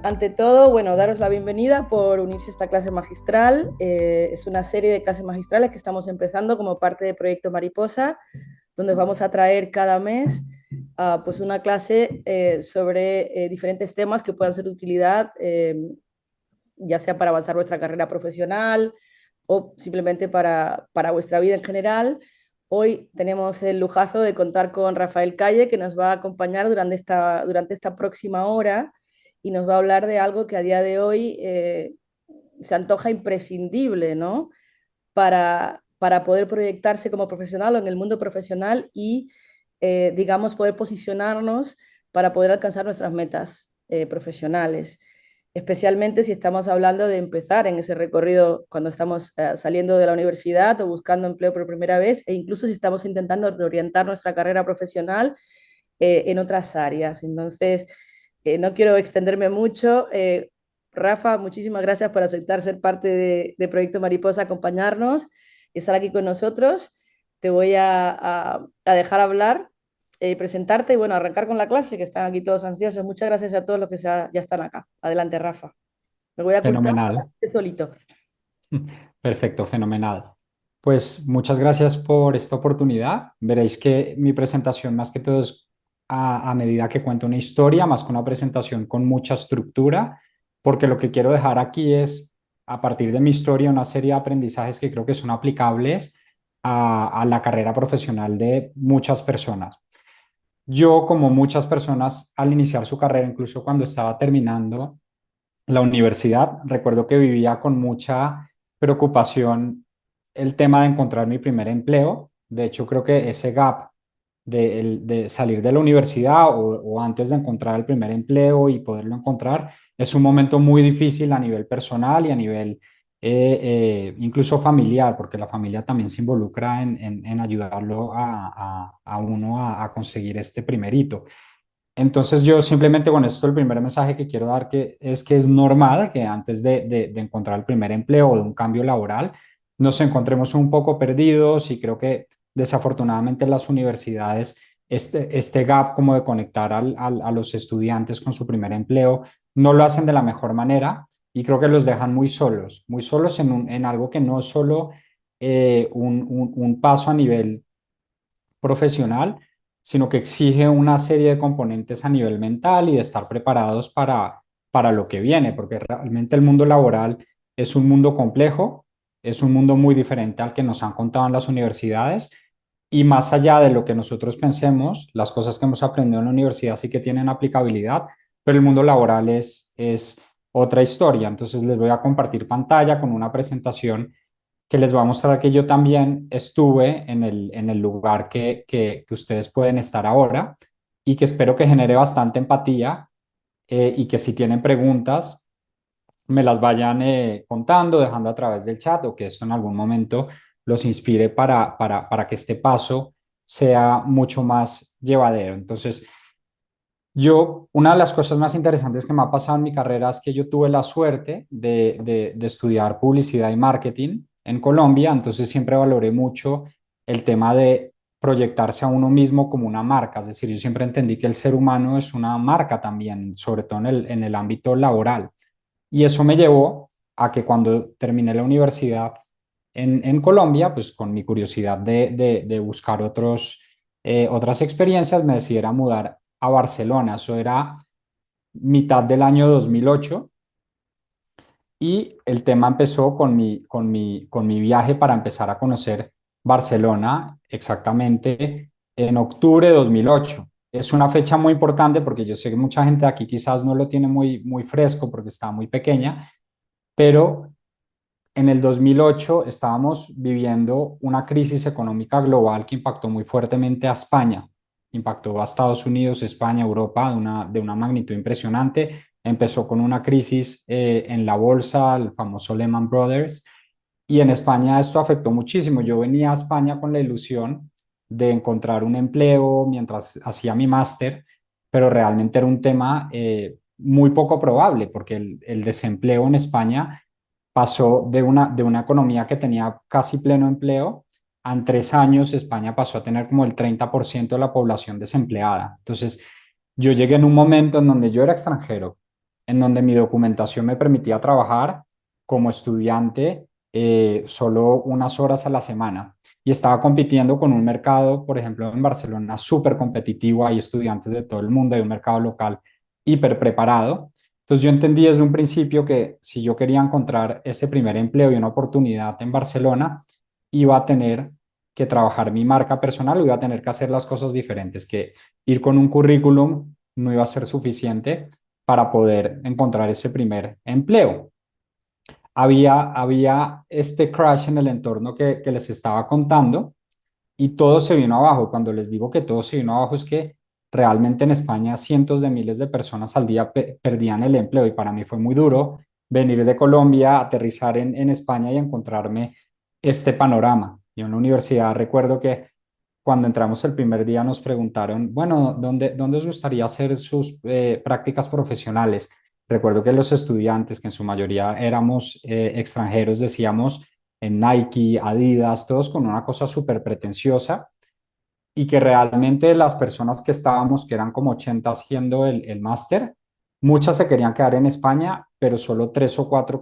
Ante todo, bueno, daros la bienvenida por unirse a esta clase magistral. Es una serie de clases magistrales que estamos empezando como parte del proyecto Mariposa, donde vamos a traer cada mes pues una clase sobre diferentes temas que puedan ser de utilidad, ya sea para avanzar vuestra carrera profesional o simplemente para vuestra vida en general. Hoy tenemos el lujazo de contar con Rafael Calle, que nos va a acompañar durante esta próxima hora y nos va a hablar de algo que a día de hoy se antoja imprescindible, ¿no? Para poder proyectarse como profesional o en el mundo profesional y, digamos, poder posicionarnos para poder alcanzar nuestras metas profesionales, especialmente si estamos hablando de empezar en ese recorrido cuando estamos saliendo de la universidad o buscando empleo por primera vez, e incluso si estamos intentando reorientar nuestra carrera profesional en otras áreas. Entonces, no quiero extenderme mucho. Rafa, muchísimas gracias por aceptar ser parte de Proyecto Mariposa, acompañarnos y estar aquí con nosotros. Te voy a dejar hablar, presentarte y bueno, arrancar con la clase, que están aquí todos ansiosos. Muchas gracias a todos los que ya están acá. Adelante, Rafa. Me voy a cortar Fenomenal, solito. perfecto, fenomenal. Pues muchas gracias por esta oportunidad. Veréis que mi presentación más que todo es a medida que cuento una historia, más que una presentación con mucha estructura, porque lo que quiero dejar aquí es, a partir de mi historia, una serie de aprendizajes que creo que son aplicables a la carrera profesional de muchas personas. Yo, como muchas personas, al iniciar su carrera, incluso cuando estaba terminando la universidad, recuerdo que vivía con mucha preocupación el tema de encontrar mi primer empleo. De hecho, creo que ese gap de salir de la universidad o antes de encontrar el primer empleo y poderlo encontrar es un momento muy difícil a nivel personal y a nivel incluso familiar, porque la familia también se involucra en ayudarlo a uno a conseguir este primer hito. Entonces yo simplemente con esto el primer mensaje que quiero dar que es normal que antes de encontrar el primer empleo o de un cambio laboral nos encontremos un poco perdidos y creo que desafortunadamente en las universidades este gap como de conectar a los estudiantes con su primer empleo no lo hacen de la mejor manera y creo que los dejan muy solos en algo que no es solo un paso a nivel profesional, sino que exige una serie de componentes a nivel mental y de estar preparados para lo que viene, porque realmente el mundo laboral es un mundo complejo, es un mundo muy diferente al que nos han contado en las universidades y más allá de lo que nosotros pensemos, las cosas que hemos aprendido en la universidad sí que tienen aplicabilidad, pero el mundo laboral es otra historia. Entonces les voy a compartir pantalla con una presentación que les voy a mostrar que yo también estuve en el lugar que ustedes pueden estar ahora y que espero que genere bastante empatía y que si tienen preguntas me las vayan contando, dejando a través del chat o que esto en algún momento los inspire para que este paso sea mucho más llevadero. Entonces, una de las cosas más interesantes que me ha pasado en mi carrera es que yo tuve la suerte de estudiar publicidad y marketing en Colombia, entonces siempre valoré mucho el tema de proyectarse a uno mismo como una marca, es decir, yo siempre entendí que el ser humano es una marca también, sobre todo en el ámbito laboral. Y eso me llevó a que cuando terminé la universidad en Colombia, pues con mi curiosidad de buscar otras experiencias, me decidiera mudar a Barcelona. Eso era mitad del año 2008 y el tema empezó con mi viaje para empezar a conocer Barcelona exactamente en octubre de 2008. Es una fecha muy importante porque yo sé que mucha gente aquí quizás no lo tiene muy fresco porque estaba muy pequeña, pero en el 2008 estábamos viviendo una crisis económica global que impactó muy fuertemente a España, impactó a Estados Unidos, España, Europa de una magnitud impresionante. Empezó con una crisis en la bolsa, el famoso Lehman Brothers, y en España esto afectó muchísimo. Yo venía a España con la ilusión de encontrar un empleo mientras hacía mi máster, pero realmente era un tema muy poco probable porque el desempleo en España pasó de una economía que tenía casi pleno empleo, en 3 años España pasó a tener como el 30% de la población desempleada. Entonces, yo llegué en un momento en donde yo era extranjero, en donde mi documentación me permitía trabajar como estudiante solo unas horas a la semana. Y estaba compitiendo con un mercado, por ejemplo, en Barcelona, súper competitivo. Hay estudiantes de todo el mundo, hay un mercado local hiper preparado. Entonces yo entendí desde un principio que si yo quería encontrar ese primer empleo y una oportunidad en Barcelona, iba a tener que trabajar mi marca personal o iba a tener que hacer las cosas diferentes, que ir con un currículum no iba a ser suficiente para poder encontrar ese primer empleo. Había este crash en el entorno que les estaba contando y todo se vino abajo. Cuando les digo que todo se vino abajo es que realmente en España cientos de miles de personas al día perdían el empleo y para mí fue muy duro venir de Colombia, aterrizar en España y encontrarme este panorama. Y en la universidad recuerdo que cuando entramos el primer día nos preguntaron, bueno, ¿dónde os gustaría hacer sus prácticas profesionales? Recuerdo que los estudiantes, que en su mayoría éramos extranjeros, decíamos en Nike, Adidas, todos con una cosa súper pretenciosa y que realmente las personas que estábamos, que eran como 80 haciendo el máster, muchas se querían quedar en España, pero solo tres o cuatro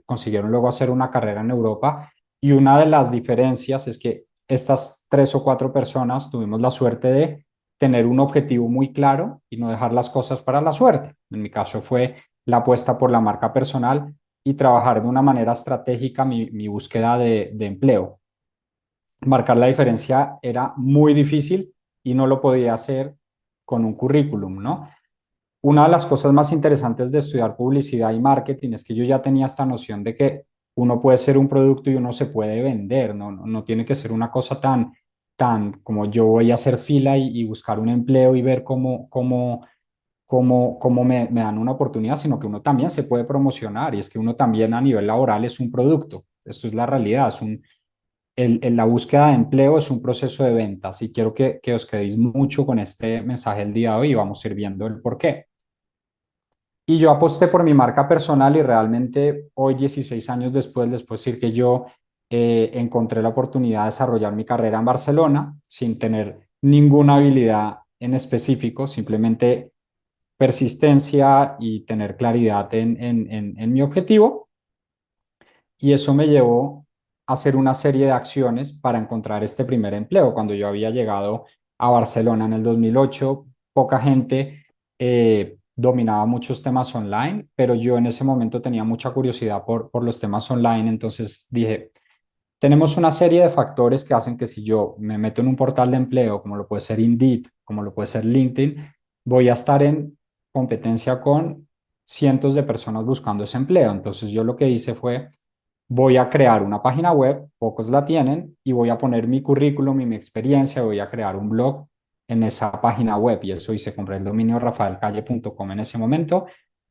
consiguieron luego hacer una carrera en Europa. Y una de las diferencias es que estas tres o cuatro personas tuvimos la suerte de tener un objetivo muy claro y no dejar las cosas para la suerte. En mi caso fue la apuesta por la marca personal y trabajar de una manera estratégica mi búsqueda de empleo. Marcar la diferencia era muy difícil y no lo podía hacer con un currículum, ¿no? Una de las cosas más interesantes de estudiar publicidad y marketing es que yo ya tenía esta noción de que uno puede ser un producto y uno se puede vender, no tiene que ser una cosa tan como yo voy a hacer fila y buscar un empleo y ver cómo me dan una oportunidad, sino que uno también se puede promocionar y es que uno también a nivel laboral es un producto. Esto es la realidad, la búsqueda de empleo es un proceso de ventas y quiero que os quedéis mucho con este mensaje el día de hoy y vamos a ir viendo el por qué. Y yo aposté por mi marca personal y realmente hoy, 16 años después, les puedo decir que yo encontré la oportunidad de desarrollar mi carrera en Barcelona sin tener ninguna habilidad en específico, simplemente persistencia y tener claridad en mi objetivo. Y eso me llevó a hacer una serie de acciones para encontrar este primer empleo. Cuando yo había llegado a Barcelona en el 2008, poca gente dominaba muchos temas online, pero yo en ese momento tenía mucha curiosidad por los temas online. Entonces dije, tenemos una serie de factores que hacen que si yo me meto en un portal de empleo, como lo puede ser Indeed, como lo puede ser LinkedIn, voy a estar en competencia con cientos de personas buscando ese empleo. Entonces yo lo que hice fue voy a crear una página web, pocos la tienen, y voy a poner mi currículum y mi experiencia, voy a crear un blog en esa página web y eso hice, compré el dominio rafaelcalle.com en ese momento.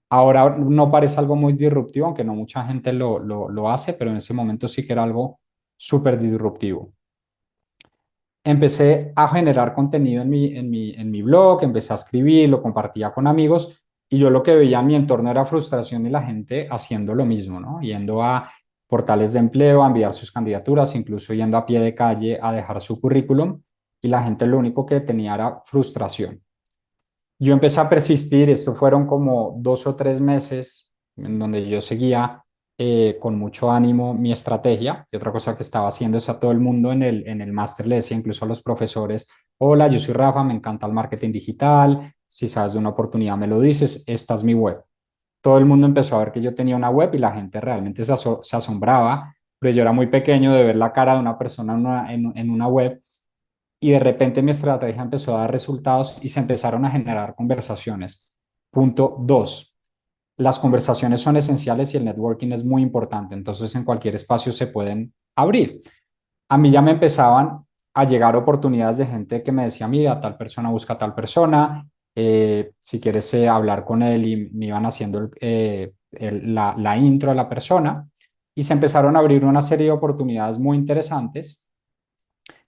Ahora no parece algo muy disruptivo, aunque no mucha gente lo hace, pero en ese momento sí que era algo súper disruptivo. Empecé a generar contenido en mi blog, empecé a escribir, lo compartía con amigos y yo lo que veía en mi entorno era frustración y la gente haciendo lo mismo, ¿no? Yendo a portales de empleo, a enviar sus candidaturas, incluso yendo a pie de calle a dejar su currículum y la gente lo único que tenía era frustración. Yo empecé a persistir, esto fueron como 2 o 3 meses en donde yo seguía con mucho ánimo mi estrategia. Y otra cosa que estaba haciendo es a todo el mundo en el máster le decía, incluso a los profesores, hola, yo soy Rafa, me encanta el marketing digital, si sabes de una oportunidad me lo dices, esta es mi web. Todo el mundo empezó a ver que yo tenía una web y la gente realmente se asombraba, pero yo era muy pequeño de ver la cara de una persona en una web y de repente mi estrategia empezó a dar resultados y se empezaron a generar conversaciones. Punto dos, las conversaciones son esenciales y el networking es muy importante, entonces en cualquier espacio se pueden abrir. A mí ya me empezaban a llegar oportunidades de gente que me decía, mira, tal persona busca a tal persona, si quieres hablar con él y me iban haciendo la intro a la persona y se empezaron a abrir una serie de oportunidades muy interesantes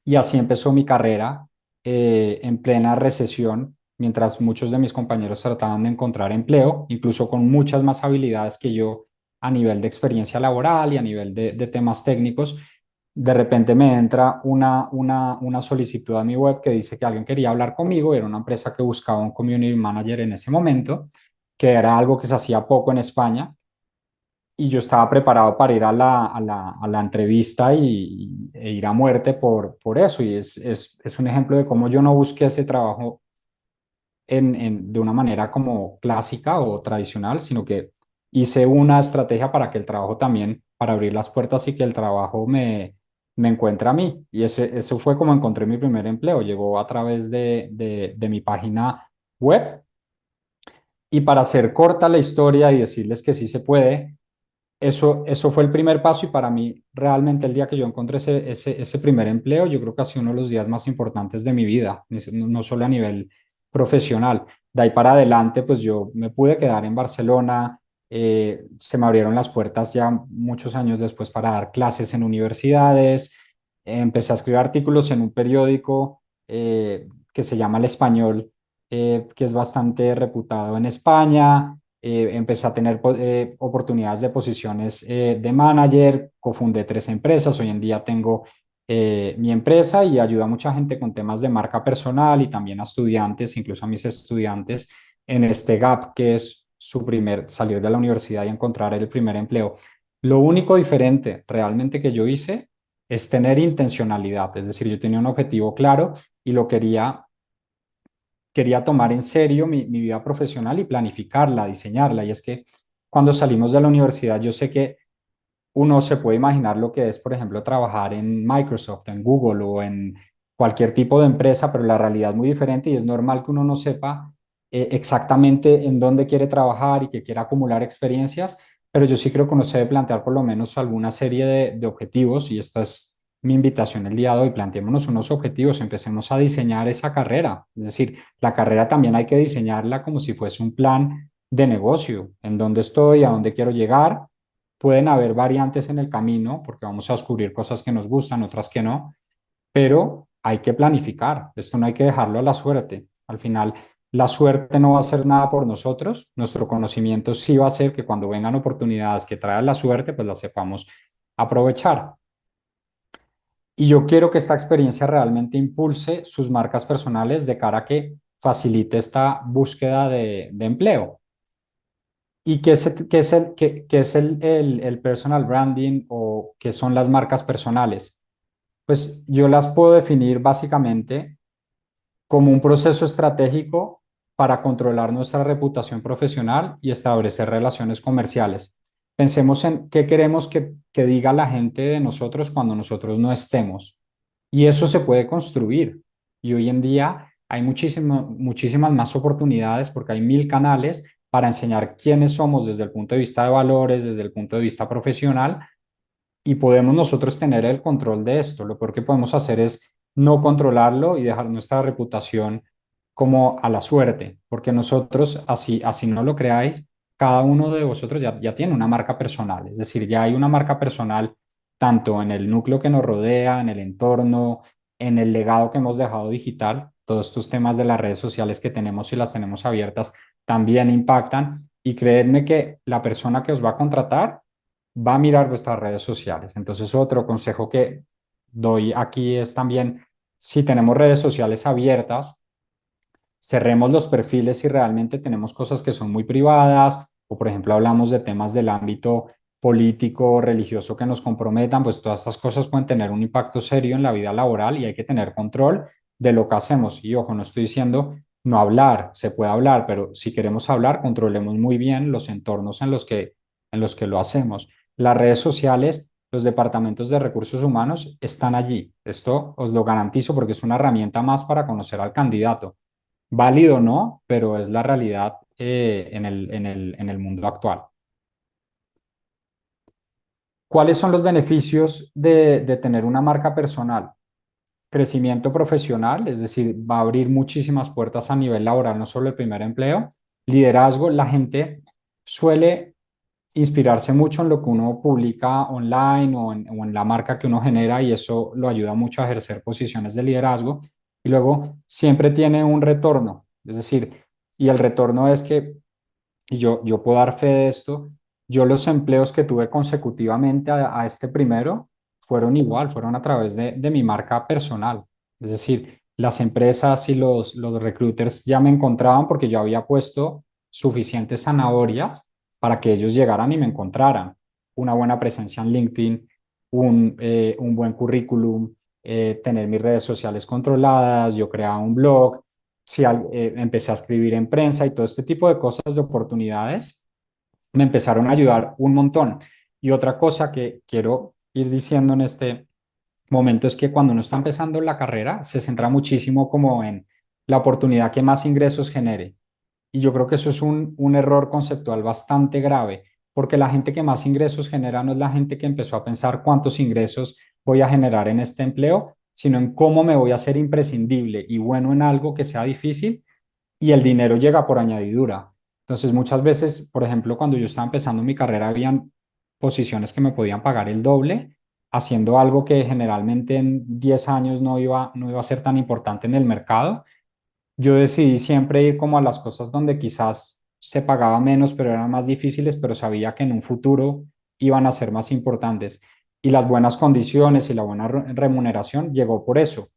y así empezó mi carrera en plena recesión, mientras muchos de mis compañeros trataban de encontrar empleo, incluso con muchas más habilidades que yo a nivel de experiencia laboral y a nivel de temas técnicos. De repente me entra una solicitud a mi web que dice que alguien quería hablar conmigo, era una empresa que buscaba un community manager en ese momento que era algo que se hacía poco en España, y yo estaba preparado para ir a la entrevista e ir a muerte por eso. Y es un ejemplo de cómo yo no busqué ese trabajo de una manera como clásica o tradicional, sino que hice una estrategia para que el trabajo también, para abrir las puertas y que el trabajo me encuentre a mí. Y eso fue como encontré mi primer empleo. Llegó a través de mi página web. Y para hacer corta la historia y decirles que sí se puede, eso fue el primer paso, y para mí realmente el día que yo encontré ese primer empleo, yo creo que ha sido uno de los días más importantes de mi vida, no solo a nivel profesional. De ahí para adelante, pues yo me pude quedar en Barcelona, se me abrieron las puertas ya muchos años después para dar clases en universidades, empecé a escribir artículos en un periódico que se llama El Español, que es bastante reputado en España. Empecé a tener oportunidades de posiciones de manager, cofundé 3 empresas, hoy en día tengo mi empresa y ayuda a mucha gente con temas de marca personal y también a estudiantes, incluso a mis estudiantes, en este gap que es su primer, salir de la universidad y encontrar el primer empleo. Lo único diferente realmente que yo hice es tener intencionalidad, es decir, yo tenía un objetivo claro y lo quería tomar en serio mi vida profesional y planificarla, diseñarla. Y es que cuando salimos de la universidad, yo sé que uno se puede imaginar lo que es, por ejemplo, trabajar en Microsoft, en Google o en cualquier tipo de empresa, pero la realidad es muy diferente y es normal que uno no sepa exactamente en dónde quiere trabajar y que quiera acumular experiencias, pero yo sí creo que uno se debe plantear por lo menos alguna serie de objetivos, y esta es mi invitación el día de hoy. Planteémonos unos objetivos, empecemos a diseñar esa carrera. Es decir, la carrera también hay que diseñarla como si fuese un plan de negocio, en dónde estoy, a dónde quiero llegar. Pueden haber variantes en el camino porque vamos a descubrir cosas que nos gustan, otras que no, pero hay que planificar. Esto no hay que dejarlo a la suerte. Al final, la suerte no va a hacer nada por nosotros. Nuestro conocimiento sí va a hacer que cuando vengan oportunidades que traigan la suerte, pues las sepamos aprovechar. Y yo quiero que esta experiencia realmente impulse sus marcas personales de cara a que facilite esta búsqueda de empleo. ¿Y qué es el personal branding o qué son las marcas personales? Pues yo las puedo definir básicamente como un proceso estratégico para controlar nuestra reputación profesional y establecer relaciones comerciales. Pensemos en qué queremos que diga la gente de nosotros cuando nosotros no estemos. Y eso se puede construir. Y hoy en día hay muchísimas más oportunidades porque hay 1000 canales para enseñar quiénes somos desde el punto de vista de valores, desde el punto de vista profesional, y podemos nosotros tener el control de esto. Lo peor que podemos hacer es no controlarlo y dejar nuestra reputación como a la suerte, porque nosotros, así no lo creáis, cada uno de vosotros ya tiene una marca personal, es decir, ya hay una marca personal tanto en el núcleo que nos rodea, en el entorno, en el legado que hemos dejado digital. Todos estos temas de las redes sociales que tenemos y las tenemos abiertas también impactan, y creedme que la persona que os va a contratar va a mirar vuestras redes sociales. Entonces, otro consejo que doy aquí es también, si tenemos redes sociales abiertas, cerremos los perfiles si realmente tenemos cosas que son muy privadas, o por ejemplo hablamos de temas del ámbito político, religioso que nos comprometan. Pues todas estas cosas pueden tener un impacto serio en la vida laboral y hay que tener control de lo que hacemos. Y ojo, no estoy diciendo no hablar, se puede hablar, pero si queremos hablar, controlemos muy bien los entornos en los que lo hacemos. Las redes sociales, los departamentos de recursos humanos están allí. Esto os lo garantizo porque es una herramienta más para conocer al candidato. Válido no, pero es la realidad en el mundo actual. ¿Cuáles son los beneficios de tener una marca personal? Crecimiento profesional, es decir, va a abrir muchísimas puertas a nivel laboral, no solo el primer empleo. Liderazgo, la gente suele inspirarse mucho en lo que uno publica online o en la marca que uno genera, y eso lo ayuda mucho a ejercer posiciones de liderazgo. Y luego siempre tiene un retorno, es decir, y el retorno es que, y yo puedo dar fe de esto, yo los empleos que tuve consecutivamente a este primero fueron igual, fueron a través de mi marca personal. Es decir, las empresas y los recruiters ya me encontraban porque yo había puesto suficientes zanahorias para que ellos llegaran y me encontraran. Una buena presencia en LinkedIn, un buen currículum, tener mis redes sociales controladas, yo creaba un blog, si empecé a escribir en prensa y todo este tipo de cosas, de oportunidades, me empezaron a ayudar un montón. Y otra cosa que quiero ir diciendo en este momento es que cuando uno está empezando la carrera, se centra muchísimo como en la oportunidad que más ingresos genere. Y yo creo que eso es un error conceptual bastante grave, porque la gente que más ingresos genera no es la gente que empezó a pensar cuántos ingresos voy a generar en este empleo, sino en cómo me voy a hacer imprescindible y bueno en algo que sea difícil, y el dinero llega por añadidura. Entonces, muchas veces, por ejemplo, cuando yo estaba empezando mi carrera, habían posiciones que me podían pagar el doble, haciendo algo que generalmente en 10 años no iba a ser tan importante en el mercado. Yo decidí siempre ir como a las cosas donde quizás se pagaba menos, pero eran más difíciles, pero sabía que en un futuro iban a ser más importantes. Y las buenas condiciones y la buena remuneración llegó por eso.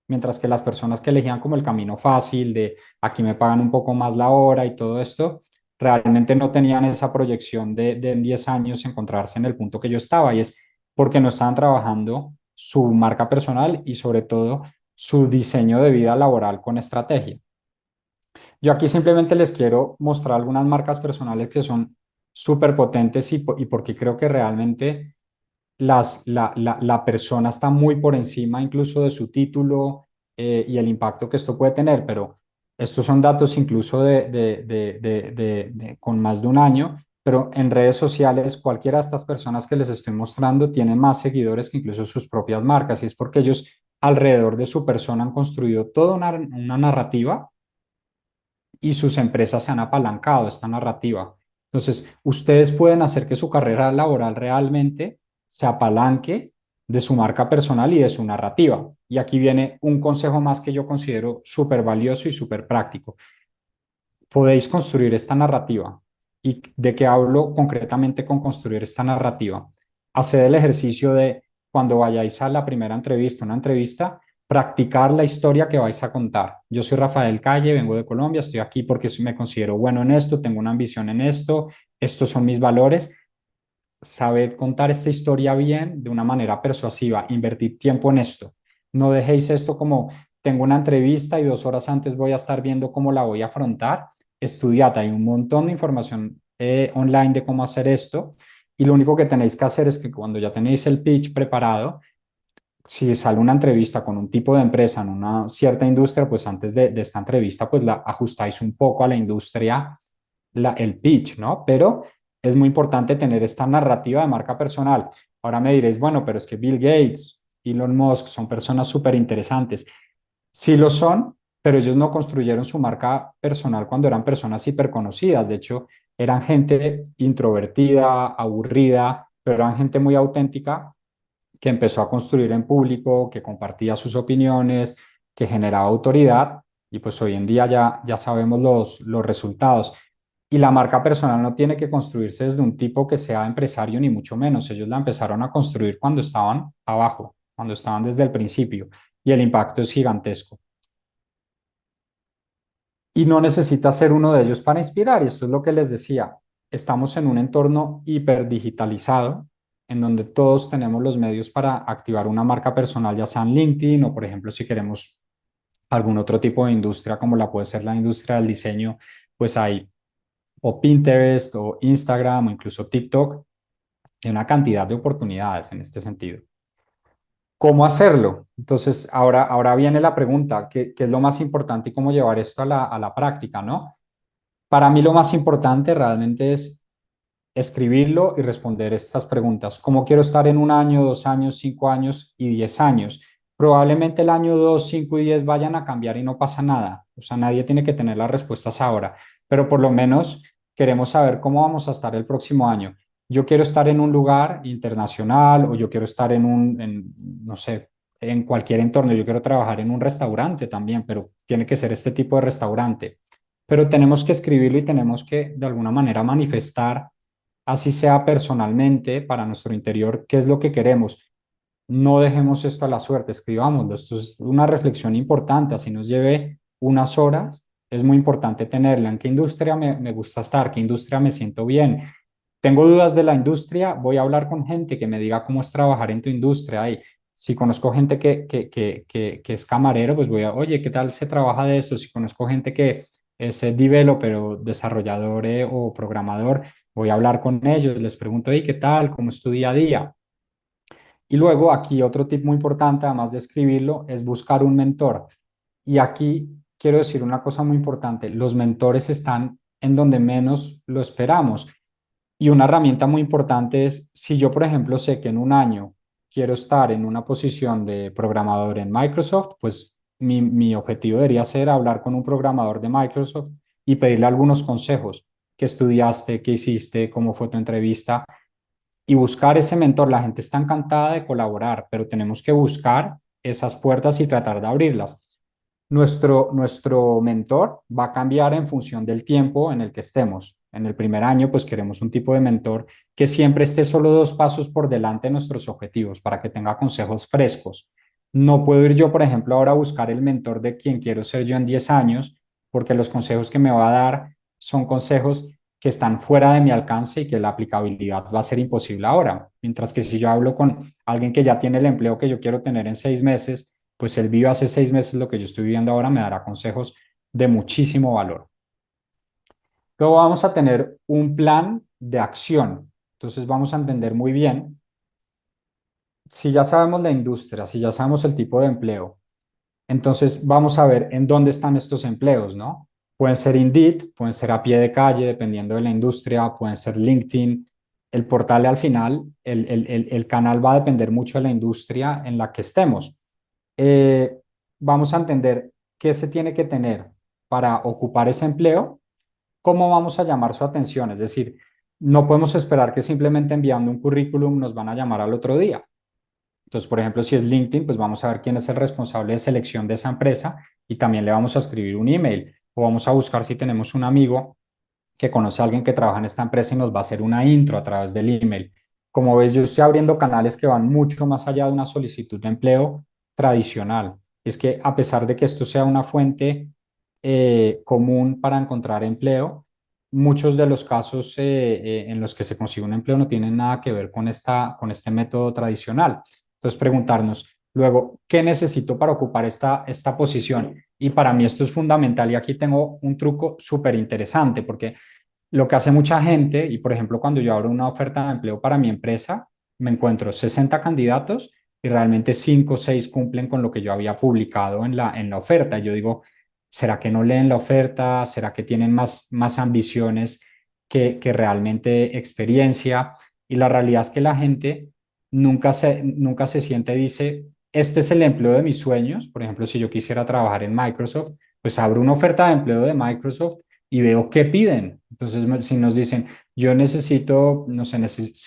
Mientras que las personas que elegían como el camino fácil de aquí me pagan un poco más la hora y todo esto, realmente no tenían esa proyección de en 10 años encontrarse en el punto que yo estaba. Y es porque no estaban trabajando su marca personal y sobre todo su diseño de vida laboral con estrategia. Yo aquí simplemente les quiero mostrar algunas marcas personales que son súper potentes y porque creo que realmente la persona está muy por encima incluso de su título y el impacto que esto puede tener, pero estos son datos incluso con más de un año, pero en redes sociales cualquiera de estas personas que les estoy mostrando tiene más seguidores que incluso sus propias marcas y es porque ellos alrededor de su persona han construido toda una narrativa y sus empresas se han apalancado de esta narrativa. Entonces, ustedes pueden hacer que su carrera laboral realmente se apalanque de su marca personal y de su narrativa. Y aquí viene un consejo más que yo considero súper valioso y súper práctico. Podéis construir esta narrativa. ¿Y de qué hablo concretamente con construir esta narrativa? Hacer el ejercicio de cuando vayáis a la primera entrevista, una entrevista, practicar la historia que vais a contar. Yo soy Rafael Calle, vengo de Colombia, estoy aquí porque me considero bueno en esto, tengo una ambición en esto, estos son mis valores. Saber contar esta historia bien, de una manera persuasiva, invertir tiempo en esto. No dejéis esto como tengo una entrevista y 2 horas antes voy a estar viendo cómo la voy a afrontar. Estudiad, hay un montón de información online de cómo hacer esto y lo único que tenéis que hacer es que cuando ya tenéis el pitch preparado, si sale una entrevista con un tipo de empresa en una cierta industria, pues antes de esta entrevista, pues la ajustáis un poco a la industria, el pitch, ¿no? Pero es muy importante tener esta narrativa de marca personal. Ahora me diréis, bueno, pero es que Bill Gates, Elon Musk son personas súper interesantes. Sí lo son, pero ellos no construyeron su marca personal cuando eran personas hiperconocidas. De hecho, eran gente introvertida, aburrida, pero eran gente muy auténtica que empezó a construir en público, que compartía sus opiniones, que generaba autoridad y pues hoy en día ya sabemos los resultados. Y la marca personal no tiene que construirse desde un tipo que sea empresario ni mucho menos. Ellos la empezaron a construir cuando estaban abajo, cuando estaban desde el principio y el impacto es gigantesco. Y no necesita ser uno de ellos para inspirar. Y esto es lo que les decía. Estamos en un entorno hiperdigitalizado en donde todos tenemos los medios para activar una marca personal, ya sea en LinkedIn o, por ejemplo, si queremos algún otro tipo de industria, como la puede ser la industria del diseño, pues hay o Pinterest o Instagram o incluso TikTok. Hay una cantidad de oportunidades en este sentido. ¿Cómo hacerlo? Entonces, ahora viene la pregunta, ¿qué es lo más importante y cómo llevar esto a la práctica, ¿no? Para mí lo más importante realmente es escribirlo y responder estas preguntas. ¿Cómo quiero estar en 1 año, 2 años, 5 años y 10 años? Probablemente el año 2, 5 y 10 vayan a cambiar y no pasa nada. O sea, nadie tiene que tener las respuestas ahora, pero por lo menos queremos saber cómo vamos a estar el próximo año. Yo quiero estar en un lugar internacional o yo quiero estar no sé, en cualquier entorno. Yo quiero trabajar en un restaurante también, pero tiene que ser este tipo de restaurante. Pero tenemos que escribirlo y tenemos que de alguna manera manifestar, así sea personalmente, para nuestro interior, qué es lo que queremos. No dejemos esto a la suerte, escribámoslo. Esto es una reflexión importante, así nos lleve unas horas, es muy importante tenerla. ¿En qué industria me gusta estar? ¿Qué industria me siento bien? Tengo dudas de la industria, voy a hablar con gente que me diga cómo es trabajar en tu industria. Y si conozco gente que es camarero, pues voy a, oye, ¿qué tal se trabaja de eso? Si conozco gente que es developer o desarrollador o programador, voy a hablar con ellos, les pregunto, ¿y qué tal? ¿Cómo es tu día a día? Y luego aquí otro tip muy importante, además de escribirlo, es buscar un mentor. Y aquí quiero decir una cosa muy importante, los mentores están en donde menos lo esperamos. Y una herramienta muy importante es, si yo, por ejemplo, sé que en un año quiero estar en una posición de programador en Microsoft, pues mi objetivo debería ser hablar con un programador de Microsoft y pedirle algunos consejos. ¿Qué estudiaste? ¿Qué hiciste? ¿Cómo fue tu entrevista? Y buscar ese mentor. La gente está encantada de colaborar, pero tenemos que buscar esas puertas y tratar de abrirlas. Nuestro mentor va a cambiar en función del tiempo en el que estemos. En el primer año, pues queremos un tipo de mentor que siempre esté solo 2 pasos por delante de nuestros objetivos para que tenga consejos frescos. No puedo ir yo, por ejemplo, ahora a buscar el mentor de quien quiero ser yo en 10 años, porque los consejos que me va a dar son consejos que están fuera de mi alcance y que la aplicabilidad va a ser imposible ahora. Mientras que si yo hablo con alguien que ya tiene el empleo que yo quiero tener en 6 meses, pues él vive hace 6 meses lo que yo estoy viviendo ahora, me dará consejos de muchísimo valor. Luego vamos a tener un plan de acción. Entonces vamos a entender muy bien, si ya sabemos la industria, si ya sabemos el tipo de empleo, entonces vamos a ver en dónde están estos empleos, ¿no? Pueden ser Indeed, pueden ser a pie de calle, dependiendo de la industria, pueden ser LinkedIn. El portal al final, el canal va a depender mucho de la industria en la que estemos. Eh, Vamos a entender qué se tiene que tener para ocupar ese empleo, cómo vamos a llamar su atención. Es decir, no podemos esperar que simplemente enviando un currículum nos van a llamar al otro día. Entonces, por ejemplo, si es LinkedIn, pues vamos a ver quién es el responsable de selección de esa empresa y también le vamos a escribir un email o vamos a buscar si tenemos un amigo que conoce a alguien que trabaja en esta empresa y nos va a hacer una intro a través del email. Como ves, yo estoy abriendo canales que van mucho más allá de una solicitud de empleo tradicional. Es que a pesar de que esto sea una fuente común para encontrar empleo, muchos de los casos en los que se consigue un empleo no tienen nada que ver con este método tradicional. Entonces, preguntarnos luego, ¿qué necesito para ocupar esta posición? Y para mí esto es fundamental y aquí tengo un truco súper interesante porque lo que hace mucha gente, y por ejemplo, cuando yo abro una oferta de empleo para mi empresa, me encuentro 60 candidatos y realmente 5 o 6 cumplen con lo que yo había publicado en la oferta. Yo digo, ¿será que no leen la oferta? ¿Será que tienen más ambiciones que realmente experiencia? Y la realidad es que la gente nunca se siente y dice, este es el empleo de mis sueños. Por ejemplo, si yo quisiera trabajar en Microsoft, pues abro una oferta de empleo de Microsoft y veo qué piden. Entonces, si nos dicen, yo necesito, no sé,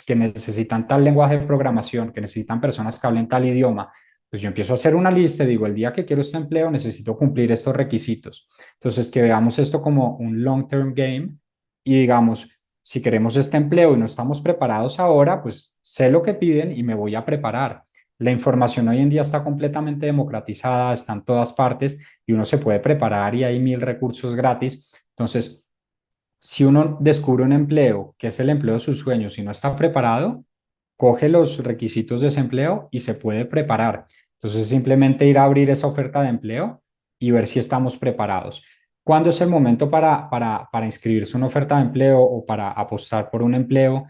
que necesitan tal lenguaje de programación, que necesitan personas que hablen tal idioma, pues yo empiezo a hacer una lista y digo, el día que quiero este empleo necesito cumplir estos requisitos. Entonces, que veamos esto como un long-term game y digamos, si queremos este empleo y no estamos preparados ahora, pues sé lo que piden y me voy a preparar. La información hoy en día está completamente democratizada, está en todas partes y uno se puede preparar y hay 1000 recursos gratis. Entonces, si uno descubre un empleo que es el empleo de sus sueños y no está preparado, coge los requisitos de ese empleo y se puede preparar. Entonces, simplemente ir a abrir esa oferta de empleo y ver si estamos preparados. ¿Cuándo es el momento para inscribirse en una oferta de empleo o para apostar por un empleo?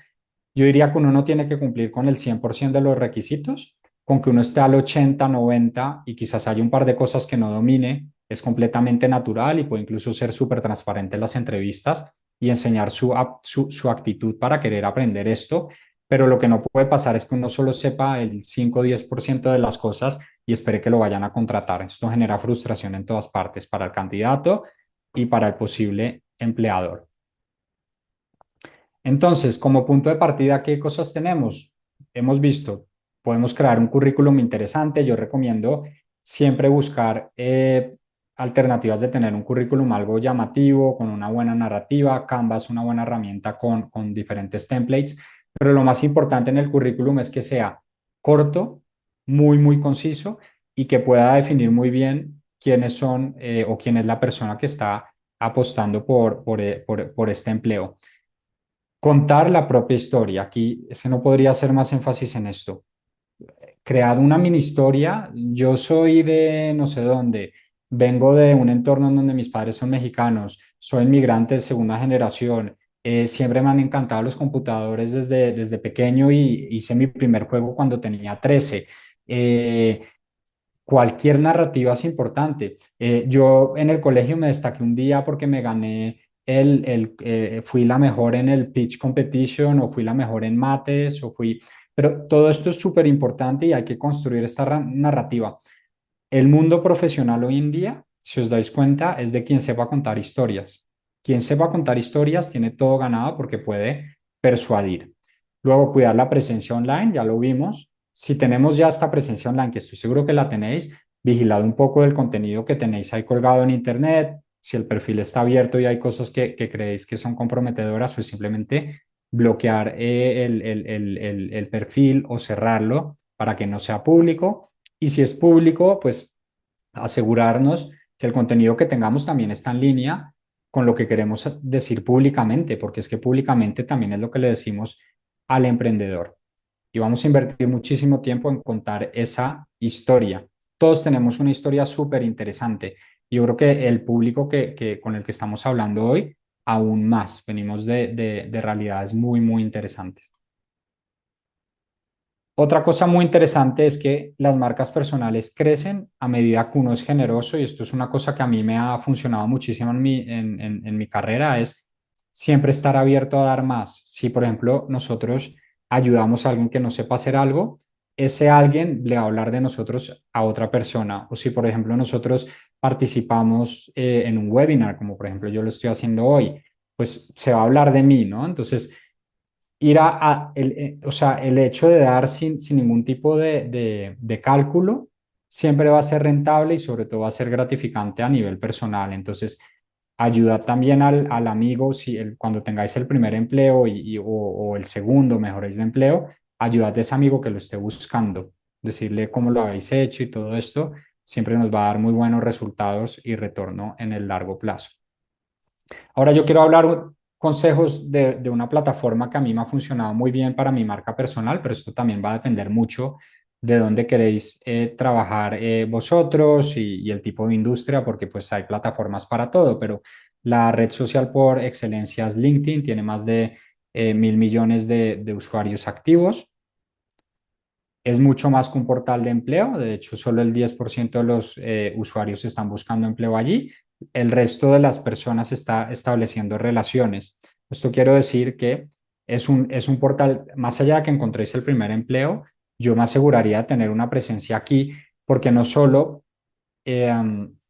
Yo diría que uno no tiene que cumplir con el 100% de los requisitos, con que uno esté al 80, 90 y quizás haya un par de cosas que no domine, es completamente natural y puede incluso ser súper transparente en las entrevistas y enseñar su actitud para querer aprender esto. Pero lo que no puede pasar es que uno solo sepa el 5 o 10% de las cosas y espere que lo vayan a contratar. Esto genera frustración en todas partes para el candidato y para el posible empleador. Entonces, como punto de partida, ¿qué cosas tenemos? Hemos visto, podemos crear un currículum interesante. Yo recomiendo siempre buscar alternativas de tener un currículum algo llamativo, con una buena narrativa. Canva es una buena herramienta con diferentes templates, pero lo más importante en el currículum es que sea corto, muy conciso y que pueda definir muy bien quiénes son o quién es la persona que está apostando por este empleo. Contar la propia historia. Aquí es que no podría hacer más énfasis en esto. Crear una mini historia. Yo soy de no sé dónde, vengo de un entorno en donde mis padres son mexicanos, soy inmigrante de segunda generación, siempre me han encantado los computadores desde pequeño y hice mi primer juego cuando tenía 13. Eh, Cualquier narrativa es importante. Yo en el colegio me destaqué un día porque me gané fui la mejor en el pitch competition o fui la mejor en mates o fui, pero todo esto es súper importante y hay que construir esta narrativa. El mundo profesional hoy en día, si os dais cuenta, es de quien sepa contar historias. Quien sepa contar historias tiene todo ganado porque puede persuadir. Luego, cuidar la presencia online, ya lo vimos. Si tenemos ya esta presencia online, que estoy seguro que la tenéis, vigilad un poco del contenido que tenéis ahí colgado en Internet. Si el perfil está abierto y hay cosas que creéis que son comprometedoras, pues simplemente bloquear el perfil o cerrarlo para que no sea público. Y si es público, pues asegurarnos que el contenido que tengamos también está en línea con lo que queremos decir públicamente, porque es que públicamente también es lo que le decimos al emprendedor. Y vamos a invertir muchísimo tiempo en contar esa historia. Todos tenemos una historia súper interesante. Yo creo que el público con el que estamos hablando hoy, aún más, venimos de realidades muy, muy interesantes. Otra cosa muy interesante es que las marcas personales crecen a medida que uno es generoso y esto es una cosa que a mí me ha funcionado muchísimo en mi carrera, es siempre estar abierto a dar más. Si, por ejemplo, nosotros ayudamos a alguien que no sepa hacer algo, ese alguien le va a hablar de nosotros a otra persona. O si, por ejemplo, nosotros participamos en un webinar, como por ejemplo yo lo estoy haciendo hoy, pues se va a hablar de mí, ¿no? Entonces, ir o sea, el hecho de dar sin ningún tipo de cálculo siempre va a ser rentable y sobre todo va a ser gratificante a nivel personal. Entonces, ayudar también al amigo, si cuando tengáis el primer empleo o el segundo, mejoréis de empleo, ayudad a ese amigo que lo esté buscando, decirle cómo lo habéis hecho y todo esto siempre nos va a dar muy buenos resultados y retorno en el largo plazo. Ahora yo quiero hablar consejos de una plataforma que a mí me ha funcionado muy bien para mi marca personal, pero esto también va a depender mucho de dónde queréis trabajar vosotros y el tipo de industria, porque pues hay plataformas para todo, pero la red social por excelencia es LinkedIn, tiene más de 1.000 millones de usuarios activos. Es mucho más que un portal de empleo. De hecho, solo el 10% de los usuarios están buscando empleo allí. El resto de las personas está estableciendo relaciones. Esto quiero decir que es un portal, más allá de que encontréis el primer empleo, yo me aseguraría de tener una presencia aquí, porque no solo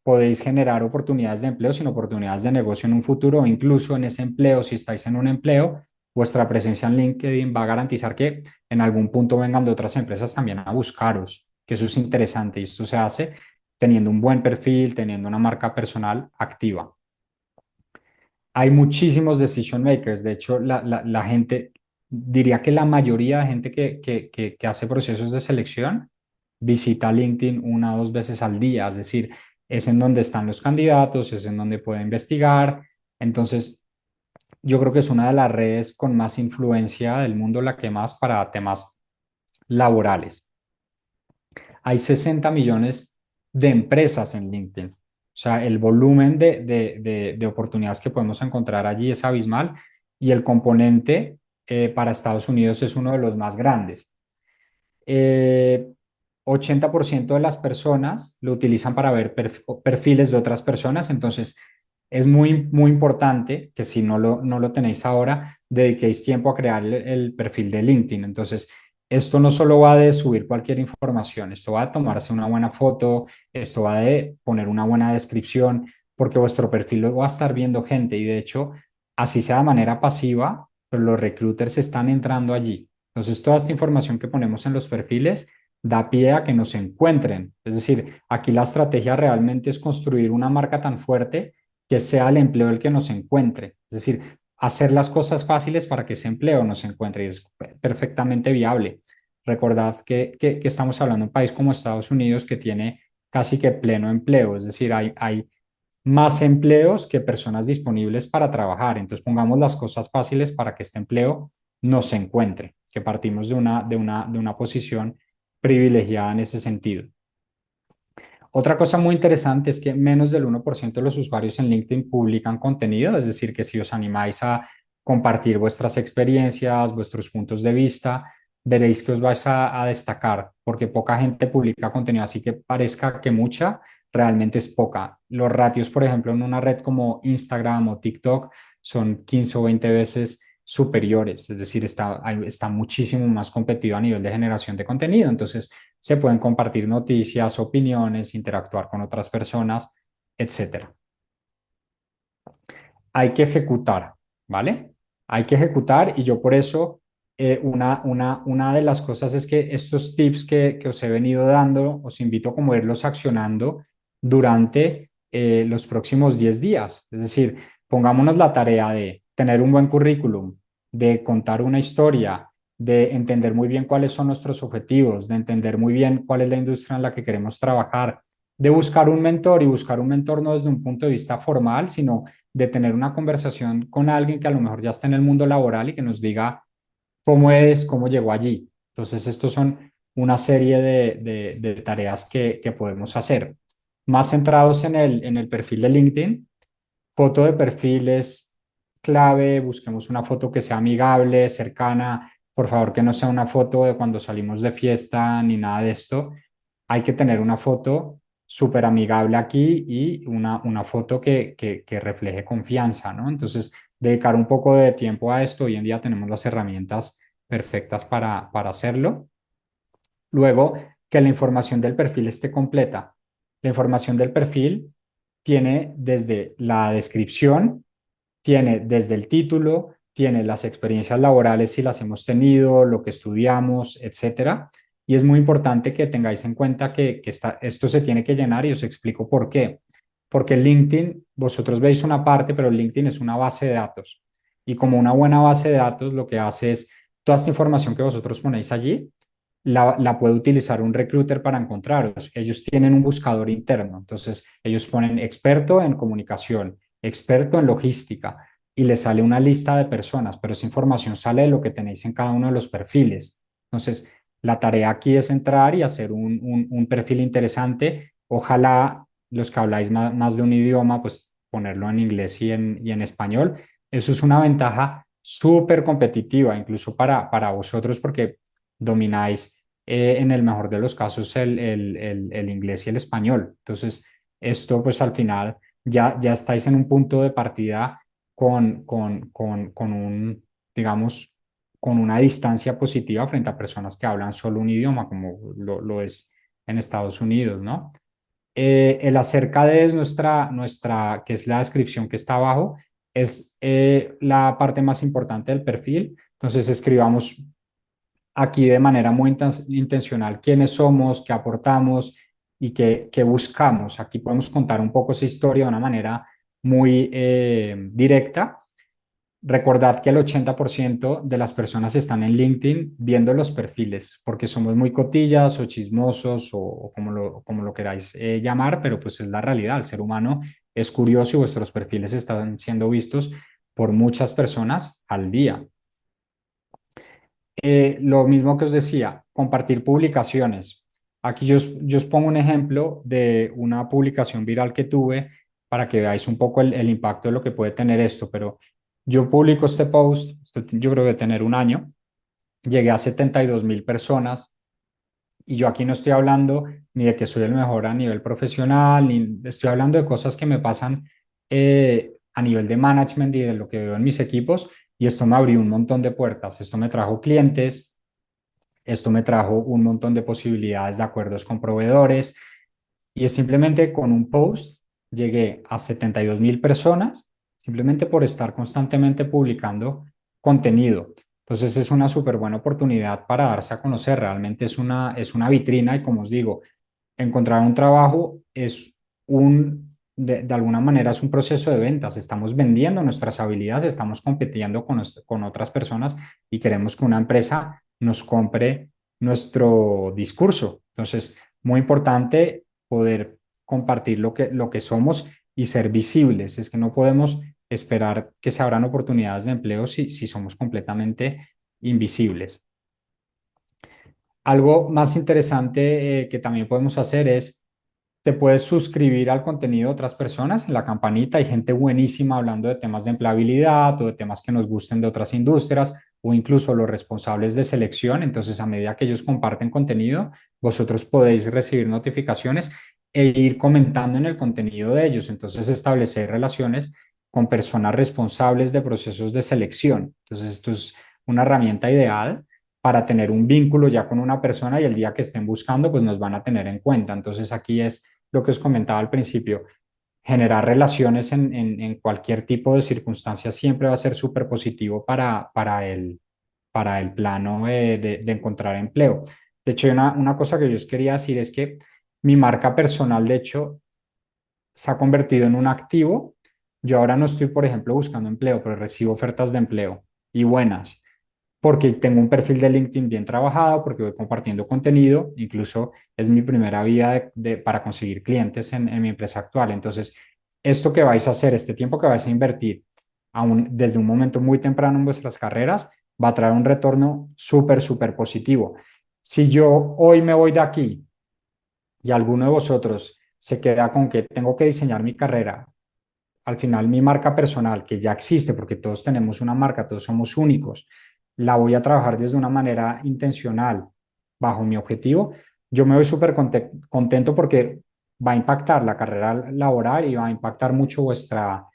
podéis generar oportunidades de empleo, sino oportunidades de negocio en un futuro, o incluso en ese empleo, si estáis en un empleo, vuestra presencia en LinkedIn va a garantizar que en algún punto vengan de otras empresas también a buscaros, que eso es interesante y esto se hace teniendo un buen perfil, teniendo una marca personal activa. Hay muchísimos decision makers, de hecho la gente, diría que la mayoría de gente que hace procesos de selección visita LinkedIn 1 o 2 veces al día, es decir, es en donde están los candidatos, es en donde puede investigar. Entonces, yo creo que es una de las redes con más influencia del mundo, la que más para temas laborales. Hay 60 millones de empresas en LinkedIn. O sea, el volumen de oportunidades que podemos encontrar allí es abismal y el componente para Estados Unidos es uno de los más grandes. Eh, 80% de las personas lo utilizan para ver perfiles de otras personas, entonces es muy, muy importante que si no lo tenéis ahora, dediquéis tiempo a crear el perfil de LinkedIn. Entonces, esto no solo va de subir cualquier información, esto va de tomarse una buena foto, esto va de poner una buena descripción, porque vuestro perfil lo va a estar viendo gente y de hecho, así sea de manera pasiva, pero los recruiters están entrando allí. Entonces, toda esta información que ponemos en los perfiles da pie a que nos encuentren. Es decir, aquí la estrategia realmente es construir una marca tan fuerte que sea el empleo el que nos encuentre. Es decir, hacer las cosas fáciles para que ese empleo nos encuentre y es perfectamente viable. Recordad que estamos hablando de un país como Estados Unidos que tiene casi que pleno empleo, es decir, hay más empleos que personas disponibles para trabajar. Entonces pongamos las cosas fáciles para que este empleo no se encuentre, que partimos de una posición privilegiada en ese sentido. Otra cosa muy interesante es que menos del 1% de los usuarios en LinkedIn publican contenido, es decir, que si os animáis a compartir vuestras experiencias, vuestros puntos de vista, veréis que os vais a destacar, porque poca gente publica contenido, así que parezca que mucha, realmente es poca. Los ratios, por ejemplo, en una red como Instagram o TikTok son 15 o 20 veces superiores, es decir, está muchísimo más competido a nivel de generación de contenido. Entonces, se pueden compartir noticias, opiniones, interactuar con otras personas, etcétera. Hay que ejecutar, ¿vale? Hay que ejecutar y yo por eso, una de las cosas es que estos tips que os he venido dando, os invito como a irlos accionando durante los próximos 10 días. Es decir, pongámonos la tarea de tener un buen currículum, de contar una historia, de entender muy bien cuáles son nuestros objetivos, de entender muy bien cuál es la industria en la que queremos trabajar, de buscar un mentor y buscar un mentor no desde un punto de vista formal, sino de tener una conversación con alguien que a lo mejor ya está en el mundo laboral y que nos diga cómo es, cómo llegó allí. Entonces, estos son una serie de tareas que podemos hacer. Más centrados en el perfil de LinkedIn, foto de perfil es clave, busquemos una foto que sea amigable, cercana, por favor que no sea una foto de cuando salimos de fiesta ni nada de esto. Hay que tener una foto súper amigable aquí y una foto que refleje confianza, ¿no? Entonces, dedicar un poco de tiempo a esto. Hoy en día tenemos las herramientas perfectas para hacerlo. Luego, que la información del perfil esté completa. La información del perfil tiene desde la descripción, tiene desde el título, tiene las experiencias laborales si las hemos tenido, lo que estudiamos, etcétera. Y es muy importante que tengáis en cuenta que esto se tiene que llenar y os explico por qué. Porque LinkedIn, vosotros veis una parte, pero LinkedIn es una base de datos. Y como una buena base de datos, lo que hace es toda esta información que vosotros ponéis allí, la puede utilizar un recruiter para encontraros. Ellos tienen un buscador interno, entonces ellos ponen experto en comunicación, experto en logística y les sale una lista de personas, pero esa información sale de lo que tenéis en cada uno de los perfiles. Entonces, la tarea aquí es entrar y hacer un perfil interesante. Ojalá los que habláis más de un idioma, pues ponerlo en inglés y en español. Eso es una ventaja súper competitiva, incluso para vosotros, porque domináis en el mejor de los casos el inglés y el español. Entonces, esto pues al final ya estáis en un punto de partida con un, digamos, con una distancia positiva frente a personas que hablan solo un idioma, como lo es en Estados Unidos, ¿no? El acerca de es que es la descripción que está abajo, es la parte más importante del perfil. Entonces escribamos aquí de manera muy intencional quiénes somos, qué aportamos y qué buscamos. Aquí podemos contar un poco esa historia de una manera muy directa. Recordad que el 80% de las personas están en LinkedIn viendo los perfiles, porque somos muy cotillas o chismosos o como lo queráis llamar, pero pues es la realidad. El ser humano es curioso y vuestros perfiles están siendo vistos por muchas personas al día. Lo mismo que os decía, compartir publicaciones. Aquí yo os pongo un ejemplo de una publicación viral que tuve para que veáis un poco el impacto de lo que puede tener esto, pero yo publico este post, yo creo que tener un año, llegué a 72.000 personas y yo aquí no estoy hablando ni de que soy el mejor a nivel profesional, ni estoy hablando de cosas que me pasan a nivel de management y de lo que veo en mis equipos y esto me abrió un montón de puertas, esto me trajo clientes, esto me trajo un montón de posibilidades de acuerdos con proveedores y es simplemente con un post llegué a 72.000 personas simplemente por estar constantemente publicando contenido. Entonces es una súper buena oportunidad para darse a conocer. Realmente es una vitrina y como os digo, encontrar un trabajo de alguna manera es un proceso de ventas. Estamos vendiendo nuestras habilidades, estamos compitiendo con otras personas y queremos que una empresa nos compre nuestro discurso. Entonces, muy importante poder compartir lo que somos y ser visibles. Es que no podemos esperar que se abran oportunidades de empleo si somos completamente invisibles. Algo más interesante que también podemos hacer es, te puedes suscribir al contenido de otras personas en la campanita. Hay gente buenísima hablando de temas de empleabilidad o de temas que nos gusten de otras industrias o incluso los responsables de selección. Entonces, a medida que ellos comparten contenido, vosotros podéis recibir notificaciones e ir comentando en el contenido de ellos. Entonces, establecer relaciones con personas responsables de procesos de selección. Entonces, esto es una herramienta ideal para tener un vínculo ya con una persona y el día que estén buscando, pues nos van a tener en cuenta. Entonces aquí es lo que os comentaba al principio, generar relaciones en cualquier tipo de circunstancia siempre va a ser súper positivo para el plano de encontrar empleo. De hecho, una cosa que yo os quería decir es que mi marca personal, de hecho, se ha convertido en un activo. Yo ahora no estoy, por ejemplo, buscando empleo, pero recibo ofertas de empleo y buenas porque tengo un perfil de LinkedIn bien trabajado, porque voy compartiendo contenido, incluso es mi primera vía para conseguir clientes en mi empresa actual. Entonces, esto que vais a hacer, este tiempo que vais a invertir, aún desde un momento muy temprano en vuestras carreras, va a traer un retorno súper, súper positivo. Si yo hoy me voy de aquí y alguno de vosotros se queda con que tengo que diseñar mi carrera, al final mi marca personal, que ya existe, porque todos tenemos una marca, todos somos únicos, la voy a trabajar desde una manera intencional, bajo mi objetivo, yo me voy súper contento porque va a impactar la carrera laboral y va a impactar mucho vuestra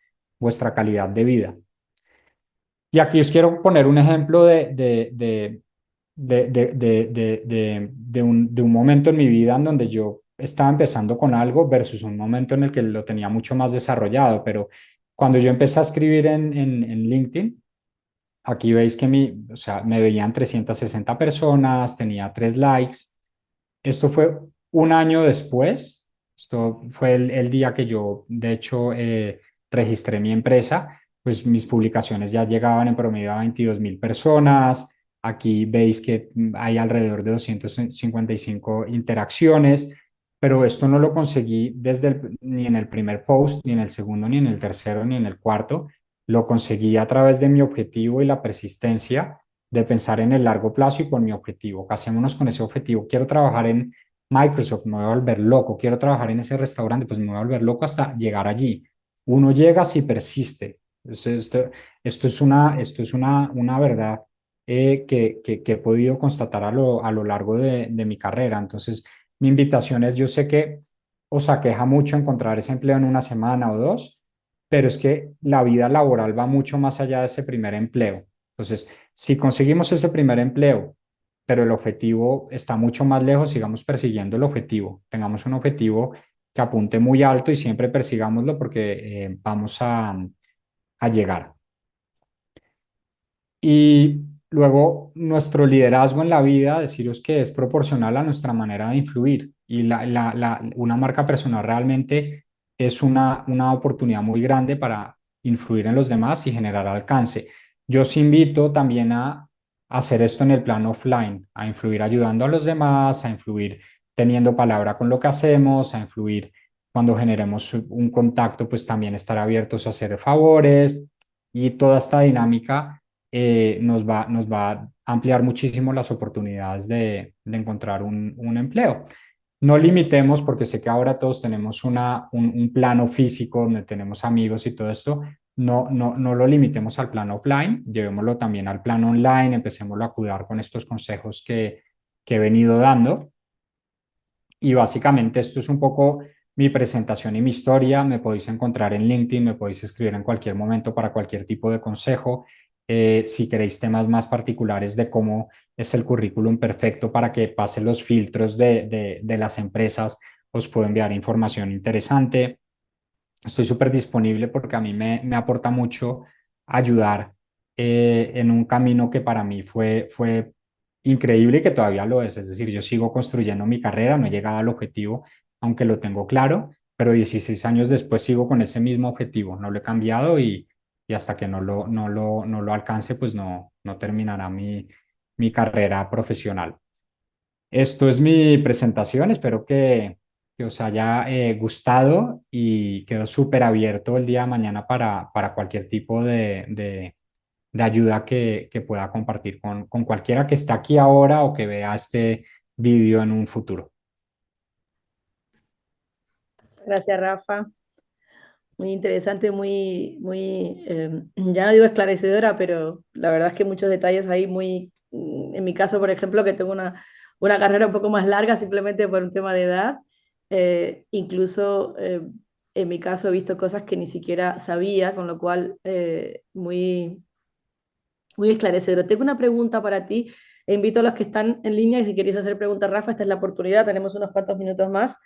calidad de vida. Y aquí os quiero poner un ejemplo de un momento en mi vida en donde yo estaba empezando con algo versus un momento en el que lo tenía mucho más desarrollado. Pero cuando yo empecé a escribir en LinkedIn, aquí veis que o sea, me veían 360 personas, tenía 3 likes. Esto fue un año después. Esto fue el día que yo, de hecho, registré mi empresa. Pues mis publicaciones ya llegaban en promedio a 22.000 personas. Aquí veis que hay alrededor de 255 interacciones, pero esto no lo conseguí ni en el primer post, ni en el segundo, ni en el tercero, ni en el cuarto. Lo conseguí a través de mi objetivo y la persistencia de pensar en el largo plazo y con mi objetivo. Casémonos con ese objetivo. Quiero trabajar en Microsoft, me voy a volver loco. Quiero trabajar en ese restaurante, pues me voy a volver loco hasta llegar allí. Uno llega si persiste. Esto es una verdad que he podido constatar a lo largo de mi carrera. Entonces, mi invitación es, yo sé que os aqueja mucho encontrar ese empleo en una semana o dos, pero es que la vida laboral va mucho más allá de ese primer empleo. Entonces, si conseguimos ese primer empleo, pero el objetivo está mucho más lejos, sigamos persiguiendo el objetivo. Tengamos un objetivo que apunte muy alto y siempre persigámoslo porque vamos a llegar. Y luego nuestro liderazgo en la vida, deciros que es proporcional a nuestra manera de influir. Y una marca personal realmente es una oportunidad muy grande para influir en los demás y generar alcance. Yo os invito también a hacer esto en el plano offline, a influir ayudando a los demás, a influir teniendo palabra con lo que hacemos, a influir cuando generemos un contacto, pues también estar abiertos a hacer favores y toda esta dinámica nos va a ampliar muchísimo las oportunidades de encontrar un empleo. No limitemos, porque sé que ahora todos tenemos un plano físico donde tenemos amigos y todo esto. No lo limitemos al plano offline, llevémoslo también al plano online, empecémoslo a cuidar con estos consejos que he venido dando. Y básicamente esto es un poco mi presentación y mi historia. Me podéis encontrar en LinkedIn, me podéis escribir en cualquier momento para cualquier tipo de consejo. Si queréis temas más particulares de cómo es el currículum perfecto para que pase los filtros de las empresas, os puedo enviar información interesante. Estoy súper disponible porque a mí me aporta mucho ayudar en un camino que para mí fue increíble y que todavía lo es. Es decir, yo sigo construyendo mi carrera, no he llegado al objetivo, aunque lo tengo claro, pero 16 años después sigo con ese mismo objetivo, no lo he cambiado y hasta que no lo alcance, pues no terminará mi carrera profesional. Esto es mi presentación, espero que que os haya gustado y quedo súper abierto el día de mañana para cualquier tipo de ayuda que pueda compartir con cualquiera que está aquí ahora o que vea este vídeo en un futuro. Gracias, Rafa. Muy interesante, ya no digo esclarecedora, pero la verdad es que muchos detalles ahí en mi caso, por ejemplo, que tengo una carrera un poco más larga simplemente por un tema de edad, incluso en mi caso he visto cosas que ni siquiera sabía, con lo cual muy esclarecedor. Tengo una pregunta para ti e invito a los que están en línea y si queréis hacer preguntas, Rafa, esta es la oportunidad, tenemos unos cuantos minutos más,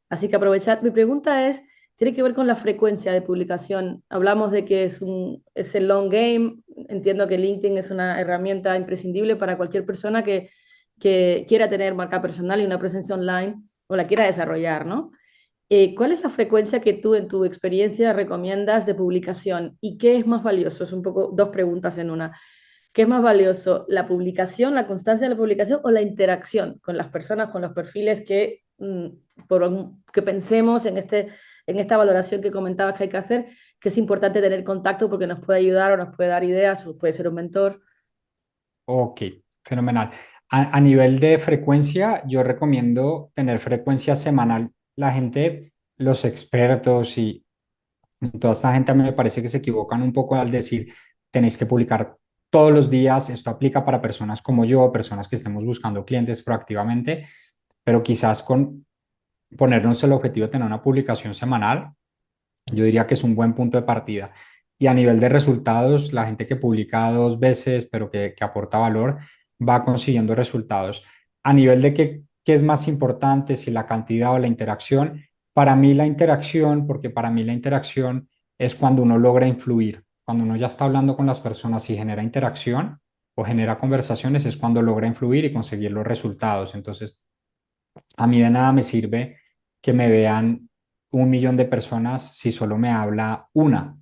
así que aprovechad. Mi pregunta tiene que ver con la frecuencia de publicación. Hablamos de que es el long game, entiendo que LinkedIn es una herramienta imprescindible para cualquier persona que quiera tener marca personal y una presencia online o la quiera desarrollar, ¿no? ¿Cuál es la frecuencia que tú en tu experiencia recomiendas de publicación y qué es más valioso? Es un poco dos preguntas en una. ¿Qué es más valioso, la publicación, la constancia de la publicación o la interacción con las personas, con los perfiles que pensemos en esta valoración que comentabas que hay que hacer, que es importante tener contacto porque nos puede ayudar o nos puede dar ideas o puede ser un mentor? Ok, fenomenal. A nivel de frecuencia, yo recomiendo tener frecuencia semanal. La gente, los expertos y toda esta gente a mí me parece que se equivocan un poco al decir tenéis que publicar todos los días. Esto aplica para personas como yo, personas que estemos buscando clientes proactivamente, pero quizás con ponernos el objetivo de tener una publicación semanal, yo diría que es un buen punto de partida. Y a nivel de resultados, la gente que publica 2 veces, pero que aporta valor, va consiguiendo resultados. A nivel de qué es más importante, si la cantidad o la interacción, para mí la interacción, porque para mí la interacción es cuando uno logra influir, cuando uno ya está hablando con las personas y genera interacción o genera conversaciones, es cuando logra influir y conseguir los resultados. Entonces, a mí de nada me sirve que me vean 1 millón de personas si solo me habla una.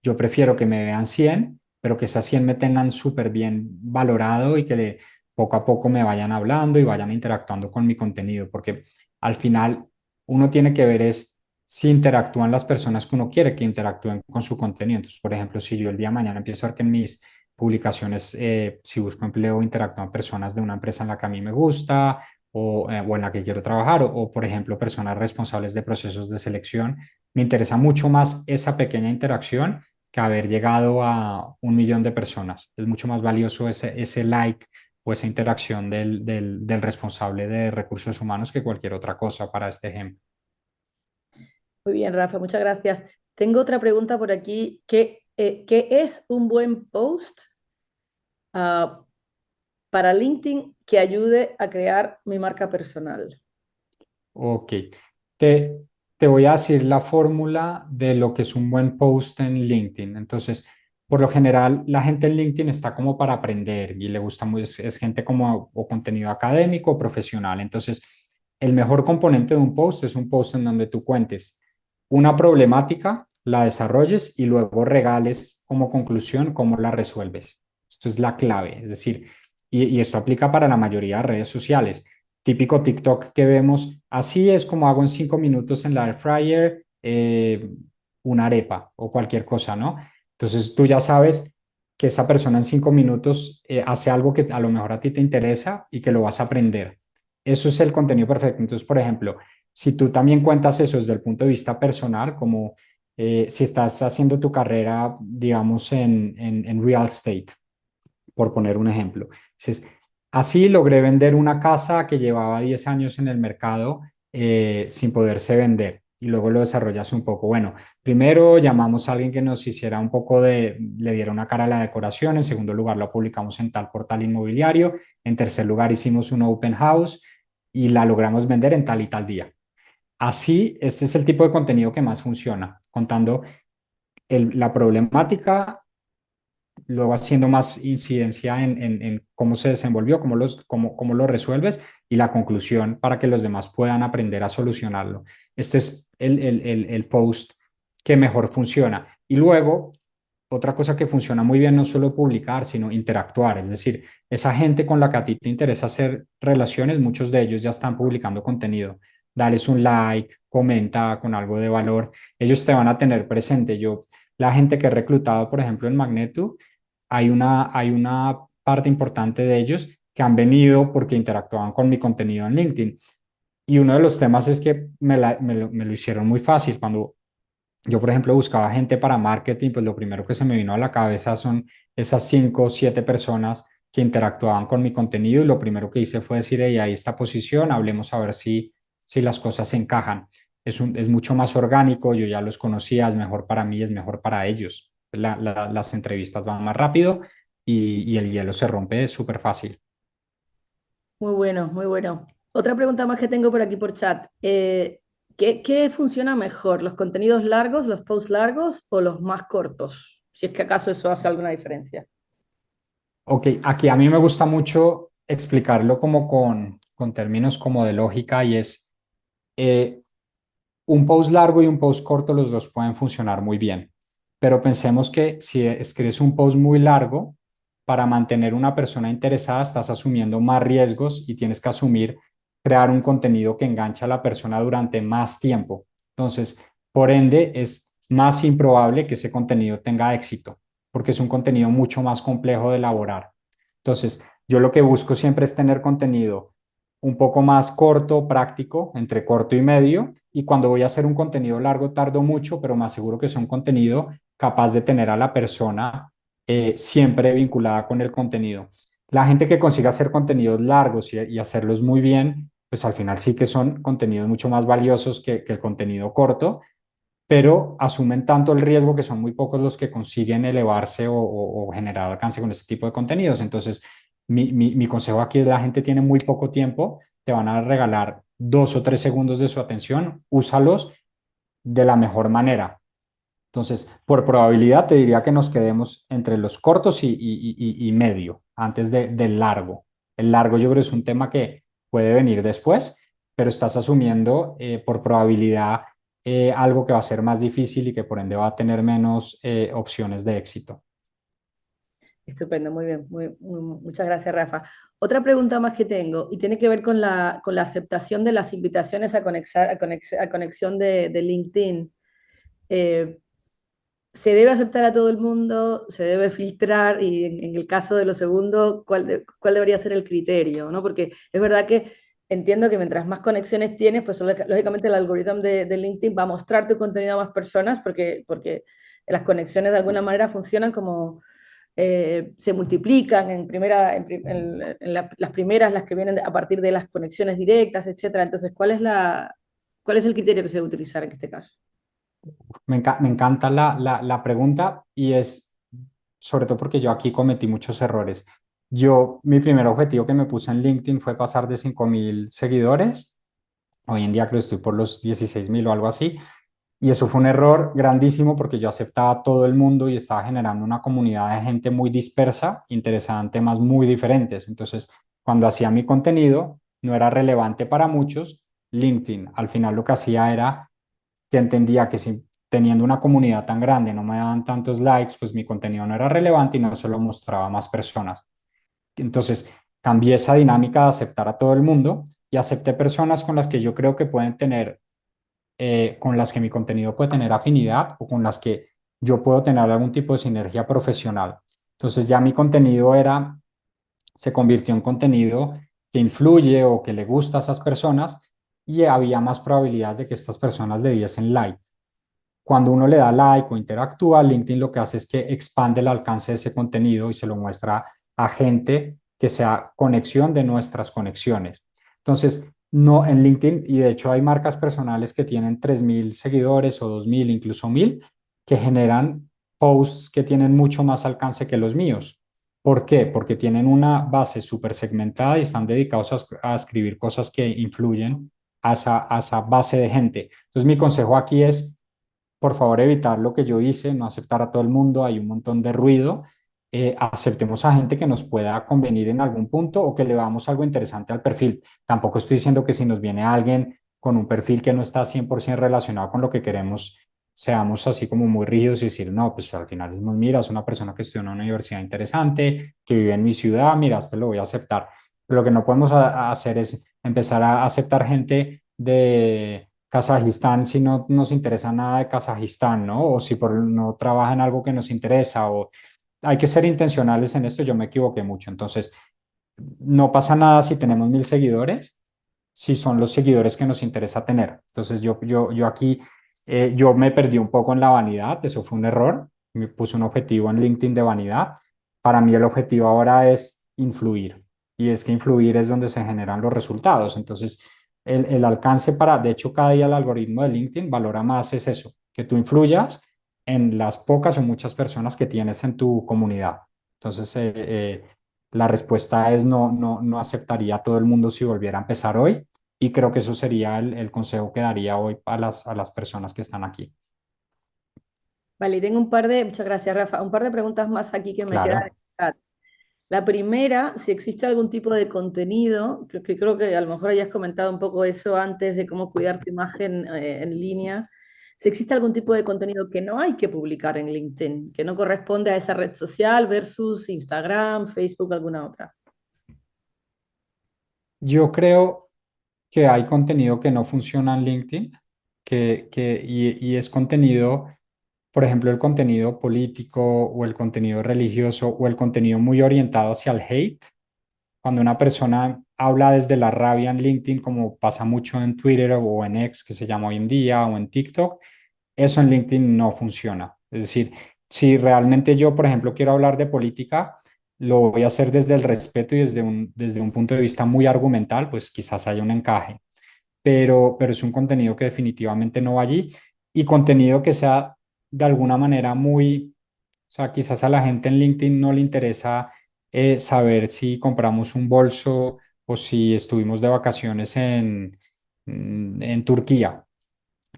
Yo prefiero que me vean 100, pero que esas 100 me tengan súper bien valorado y que poco a poco me vayan hablando y vayan interactuando con mi contenido, porque al final uno tiene que ver es si interactúan las personas que uno quiere que interactúen con su contenido. Entonces, por ejemplo, si yo el día de mañana empiezo a ver que en mis publicaciones, si busco empleo, interactúan personas de una empresa en la que a mí me gusta o en la que quiero trabajar, por ejemplo, personas responsables de procesos de selección. Me interesa mucho más esa pequeña interacción que haber llegado a 1 millón de personas. Es mucho más valioso ese like o esa interacción del responsable de recursos humanos que cualquier otra cosa para este ejemplo. Muy bien, Rafa, muchas gracias. Tengo otra pregunta por aquí. ¿Qué es un buen post ah, para LinkedIn que ayude a crear mi marca personal? Ok, te, te voy a decir la fórmula de lo que es un buen post en LinkedIn. Entonces, por lo general, la gente en LinkedIn está como para aprender y le gusta muy, es gente como o contenido académico o profesional. Entonces, el mejor componente de un post es un post en donde tú cuentes una problemática, la desarrolles y luego regales como conclusión cómo la resuelves. Esto es la clave. Es decir, y esto aplica para la mayoría de redes sociales típico TikTok que vemos. Así es como hago en 5 minutos en la air fryer una arepa o cualquier cosa, ¿no? Entonces tú ya sabes que esa persona en 5 minutos hace algo que a lo mejor a ti te interesa y que lo vas a aprender. Eso es el contenido perfecto. Entonces, por ejemplo, si tú también cuentas eso desde el punto de vista personal, como si estás haciendo tu carrera, digamos, en real estate, por poner un ejemplo. Dices, así logré vender una casa que llevaba 10 años en el mercado sin poderse vender y luego lo desarrollas un poco. Bueno, primero llamamos a alguien que nos hiciera un poco le diera una cara a la decoración. En segundo lugar, lo publicamos en tal portal inmobiliario. En tercer lugar, hicimos un open house y la logramos vender en tal y tal día. Así, este es el tipo de contenido que más funciona, contando la problemática, luego haciendo más incidencia en cómo se desenvolvió, cómo lo resuelves y la conclusión para que los demás puedan aprender a solucionarlo. Este es el post que mejor funciona. Y luego, otra cosa que funciona muy bien no solo publicar, sino interactuar. Es decir, esa gente con la que a ti te interesa hacer relaciones, muchos de ellos ya están publicando contenido. dales un like, comenta con algo de valor, ellos te van a tener presente. La gente que he reclutado, por ejemplo, en Magneto, hay una parte importante de ellos que han venido porque interactuaban con mi contenido en LinkedIn. Y uno de los temas es que me lo hicieron muy fácil. Cuando yo, por ejemplo, buscaba gente para marketing, pues lo primero que se me vino a la cabeza son esas 5 o 7 personas que interactuaban con mi contenido y lo primero que hice fue decir, hey, ahí está posición, hablemos a ver si las cosas se encajan. Es mucho más orgánico, yo ya los conocía, es mejor para mí, es mejor para ellos. Las entrevistas van más rápido y el hielo se rompe súper fácil. Muy bueno, muy bueno. Otra pregunta más que tengo por aquí por chat. ¿Qué funciona mejor? ¿Los contenidos largos, los posts largos o los más cortos? Si es que acaso eso hace alguna diferencia. Ok, aquí a mí me gusta mucho explicarlo como con términos como de lógica y es eh, un post largo y un post corto, los dos pueden funcionar muy bien, pero pensemos que si escribes un post muy largo, para mantener una persona interesada estás asumiendo más riesgos y tienes que asumir crear un contenido que enganche a la persona durante más tiempo. Entonces, por ende, es más improbable que ese contenido tenga éxito, porque es un contenido mucho más complejo de elaborar. Entonces, yo lo que busco siempre es tener contenido un poco más corto, práctico, entre corto y medio, y cuando voy a hacer un contenido largo tardo mucho, pero me aseguro que es un contenido capaz de tener a la persona siempre vinculada con el contenido. La gente que consiga hacer contenidos largos y hacerlos muy bien, pues al final sí que son contenidos mucho más valiosos que el contenido corto, pero asumen tanto el riesgo que son muy pocos los que consiguen elevarse o generar alcance con este tipo de contenidos. Entonces, mi consejo aquí es la gente tiene muy poco tiempo, te van a regalar 2 o 3 segundos de su atención, úsalos de la mejor manera. Entonces, por probabilidad te diría que nos quedemos entre los cortos y medio, antes del largo. El largo yo creo es un tema que puede venir después, pero estás asumiendo por probabilidad algo que va a ser más difícil y que por ende va a tener menos opciones de éxito. Estupendo, muy bien. Muchas gracias, Rafa. Otra pregunta más que tengo y tiene que ver con la aceptación de las invitaciones a conexión de LinkedIn. Eh, ¿Se debe aceptar a todo el mundo? ¿Se debe filtrar? Y en el caso de lo segundo, ¿cuál debería ser el criterio? ¿No? Porque es verdad que entiendo que mientras más conexiones tienes, pues lógicamente el algoritmo de LinkedIn va a mostrar tu contenido a más personas porque las conexiones de alguna manera funcionan como se multiplican las primeras, las que vienen a partir de las conexiones directas, etcétera. Entonces, ¿cuál es el criterio que se debe utilizar en este caso? Me encanta la pregunta y es sobre todo porque yo aquí cometí muchos errores. Mi primer objetivo que me puse en LinkedIn fue pasar de 5.000 seguidores. Hoy en día creo que estoy por los 16.000 o algo así. Y eso fue un error grandísimo porque yo aceptaba a todo el mundo y estaba generando una comunidad de gente muy dispersa, interesada en temas muy diferentes. Entonces, cuando hacía mi contenido, no era relevante para muchos. LinkedIn, al final lo que hacía era que entendía que si teniendo una comunidad tan grande no me daban tantos likes, pues mi contenido no era relevante y no se lo mostraba a más personas. Entonces, cambié esa dinámica de aceptar a todo el mundo y acepté personas con las que yo creo que pueden tener con las que mi contenido puede tener afinidad o con las que yo puedo tener algún tipo de sinergia profesional. Entonces ya mi contenido se convirtió en contenido que influye o que le gusta a esas personas y había más probabilidad de que estas personas le diesen like. Cuando uno le da like o interactúa, LinkedIn lo que hace es que expande el alcance de ese contenido y se lo muestra a gente que sea conexión de nuestras conexiones. Entonces, no en LinkedIn, y de hecho hay marcas personales que tienen 3.000 seguidores o 2.000, incluso 1.000, que generan posts que tienen mucho más alcance que los míos. ¿Por qué? Porque tienen una base súper segmentada y están dedicados a escribir cosas que influyen a esa base de gente. Entonces, mi consejo aquí es por favor evitar lo que yo hice, no aceptar a todo el mundo, hay un montón de ruido, aceptemos a gente que nos pueda convenir en algún punto o que le damos algo interesante al perfil. Tampoco estoy diciendo que si nos viene alguien con un perfil que no está 100% relacionado con lo que queremos, seamos así como muy rígidos y decir, no, pues al final decimos, mira, es una persona que estudió en una universidad interesante, que vive en mi ciudad, mira, este lo voy a aceptar. Pero lo que no podemos hacer es empezar a aceptar gente de Kazajistán si no nos interesa nada de Kazajistán, ¿no? O si no trabaja en algo que nos interesa, o hay que ser intencionales en esto, yo me equivoqué mucho. Entonces, no pasa nada si tenemos 1.000 seguidores, si son los seguidores que nos interesa tener. Entonces, yo aquí, yo me perdí un poco en la vanidad, eso fue un error, me puse un objetivo en LinkedIn de vanidad. Para mí el objetivo ahora es influir, y es que influir es donde se generan los resultados. Entonces, el alcance de hecho, cada día el algoritmo de LinkedIn valora más es eso, que tú influyas en las pocas o muchas personas que tienes en tu comunidad. Entonces, la respuesta es no, no aceptaría a todo el mundo si volviera a empezar hoy, y creo que eso sería el consejo que daría hoy a las personas que están aquí. Vale, y tengo muchas gracias, Rafa, un par de preguntas más aquí que me quedan en Claro. el chat. La primera, si existe algún tipo de contenido, que creo que a lo mejor hayas comentado un poco eso antes de cómo cuidar tu imagen en línea, si existe algún tipo de contenido que no hay que publicar en LinkedIn, que no corresponde a esa red social versus Instagram, Facebook, alguna otra. Yo creo que hay contenido que no funciona en LinkedIn, y es contenido, por ejemplo, el contenido político o el contenido religioso o el contenido muy orientado hacia el hate. Cuando una persona habla desde la rabia en LinkedIn, como pasa mucho en Twitter o en X, que se llama hoy en día, o en TikTok, eso en LinkedIn no funciona. Es decir, si realmente yo, por ejemplo, quiero hablar de política, lo voy a hacer desde el respeto y desde un punto de vista muy argumental, pues quizás haya un encaje, pero es un contenido que definitivamente no va allí, y contenido que sea de alguna manera muy, o sea, quizás a la gente en LinkedIn no le interesa saber si compramos un bolso o si estuvimos de vacaciones en Turquía.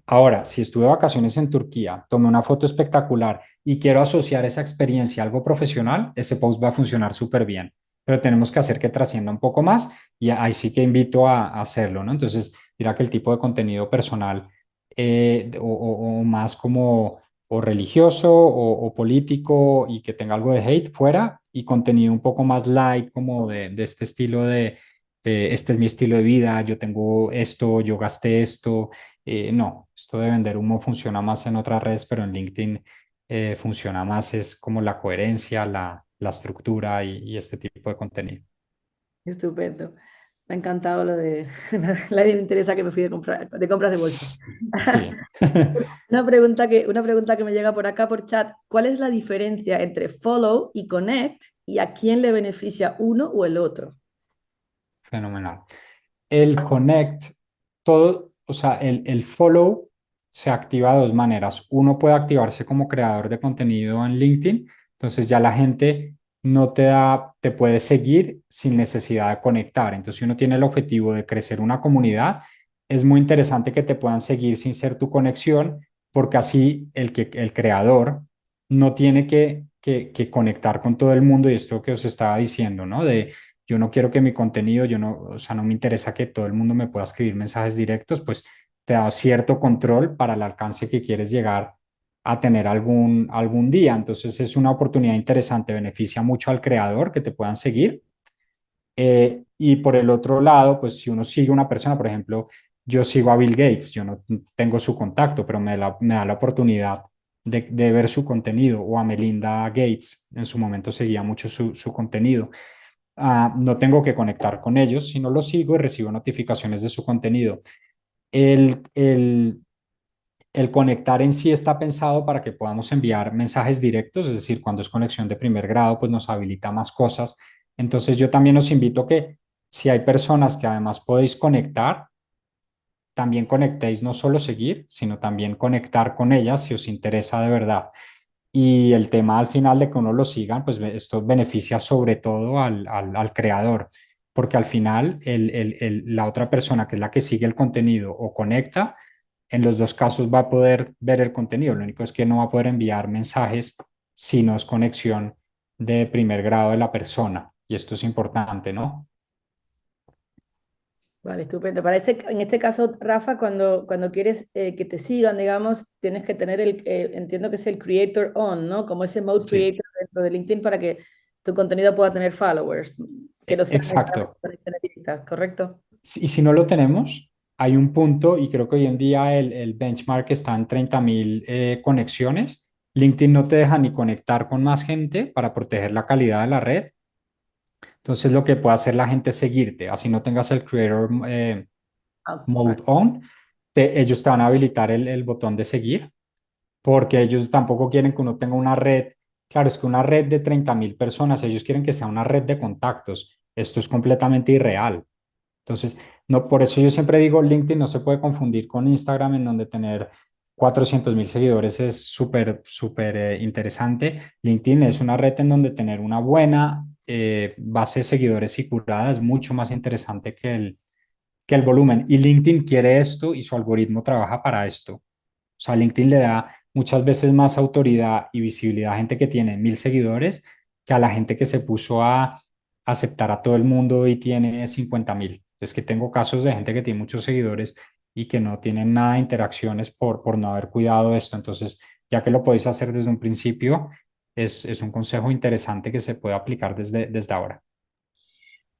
Ahora, si estuve de vacaciones en Turquía, tomé una foto espectacular y quiero asociar esa experiencia a algo profesional, ese post va a funcionar súper bien, pero tenemos que hacer que trascienda un poco más, y ahí sí que invito a hacerlo, ¿no? Entonces, mira que el tipo de contenido personal, o más como o religioso o político y que tenga algo de hate fuera, y contenido un poco más light como de este estilo de este es mi estilo de vida, yo tengo esto, yo gasté esto. No, esto de vender humo funciona más en otras redes, pero en LinkedIn funciona más, es como la coherencia, la estructura y este tipo de contenido. Estupendo. Me ha encantado lo de la interesa que me fui de compras de bolsa. Sí. Una pregunta que me llega por acá por chat. ¿Cuál es la diferencia entre follow y connect y a quién le beneficia uno o el otro? Fenomenal. El connect, todo, o sea, el follow se activa de dos maneras. Uno puede activarse como creador de contenido en LinkedIn, entonces ya la gente no te puede seguir sin necesidad de conectar. Entonces, si uno tiene el objetivo de crecer una comunidad, es muy interesante que te puedan seguir sin ser tu conexión, porque así el creador no tiene que conectar con todo el mundo, y esto que os estaba diciendo, ¿no? De yo no quiero que mi contenido, yo no, o sea, no me interesa que todo el mundo me pueda escribir mensajes directos, pues te da cierto control para el alcance que quieres llegar a tener algún día. Entonces es una oportunidad interesante, beneficia mucho al creador que te puedan seguir. Y por el otro lado, pues si uno sigue una persona, por ejemplo, yo sigo a Bill Gates, yo no tengo su contacto, pero me da la oportunidad de ver su contenido, o a Melinda Gates, en su momento seguía mucho su contenido. No tengo que conectar con ellos, sino los sigo y recibo notificaciones de su contenido. El, el, el conectar en sí está pensado para que podamos enviar mensajes directos, es decir, cuando es conexión de primer grado, pues nos habilita más cosas. Entonces yo también os invito a que, si hay personas que además podéis conectar, también conectéis, no solo seguir, sino también conectar con ellas si os interesa de verdad. Y el tema al final de que uno lo sigan, pues esto beneficia sobre todo al creador, porque al final la otra persona, que es la que sigue el contenido o conecta, en los dos casos va a poder ver el contenido. Lo único es que no va a poder enviar mensajes si no es conexión de primer grado de la persona. Y esto es importante, ¿no? Vale, estupendo. Parece que en este caso, Rafa, cuando quieres que te sigan, digamos, tienes que tener entiendo que es el creator on, ¿no? Como ese mode Sí, creator dentro de LinkedIn para que tu contenido pueda tener followers, que no sean exacto. conexiones directas, ¿correcto? Y si no lo tenemos, hay un punto y creo que hoy en día el benchmark está en 30.000 conexiones. LinkedIn no te deja ni conectar con más gente para proteger la calidad de la red. Entonces lo que puede hacer la gente es seguirte, así no tengas el creator Ah, vale. mode on, ellos te van a habilitar el botón de seguir porque ellos tampoco quieren que uno tenga una red. Claro, es que una red de 30.000 personas, ellos quieren que sea una red de contactos. Esto es completamente irreal. Entonces, no, por eso yo siempre digo, LinkedIn no se puede confundir con Instagram, en donde tener 400.000 seguidores es súper, súper interesante. LinkedIn es una red en donde tener una buena base de seguidores y curada es mucho más interesante que el volumen. Y LinkedIn quiere esto y su algoritmo trabaja para esto. O sea, LinkedIn le da muchas veces más autoridad y visibilidad a gente que tiene 1.000 seguidores que a la gente que se puso a aceptar a todo el mundo y tiene 50.000. Es que tengo casos de gente que tiene muchos seguidores y que no tienen nada de interacciones por no haber cuidado de esto. Entonces, ya que lo podéis hacer desde un principio, es un consejo interesante que se puede aplicar desde ahora.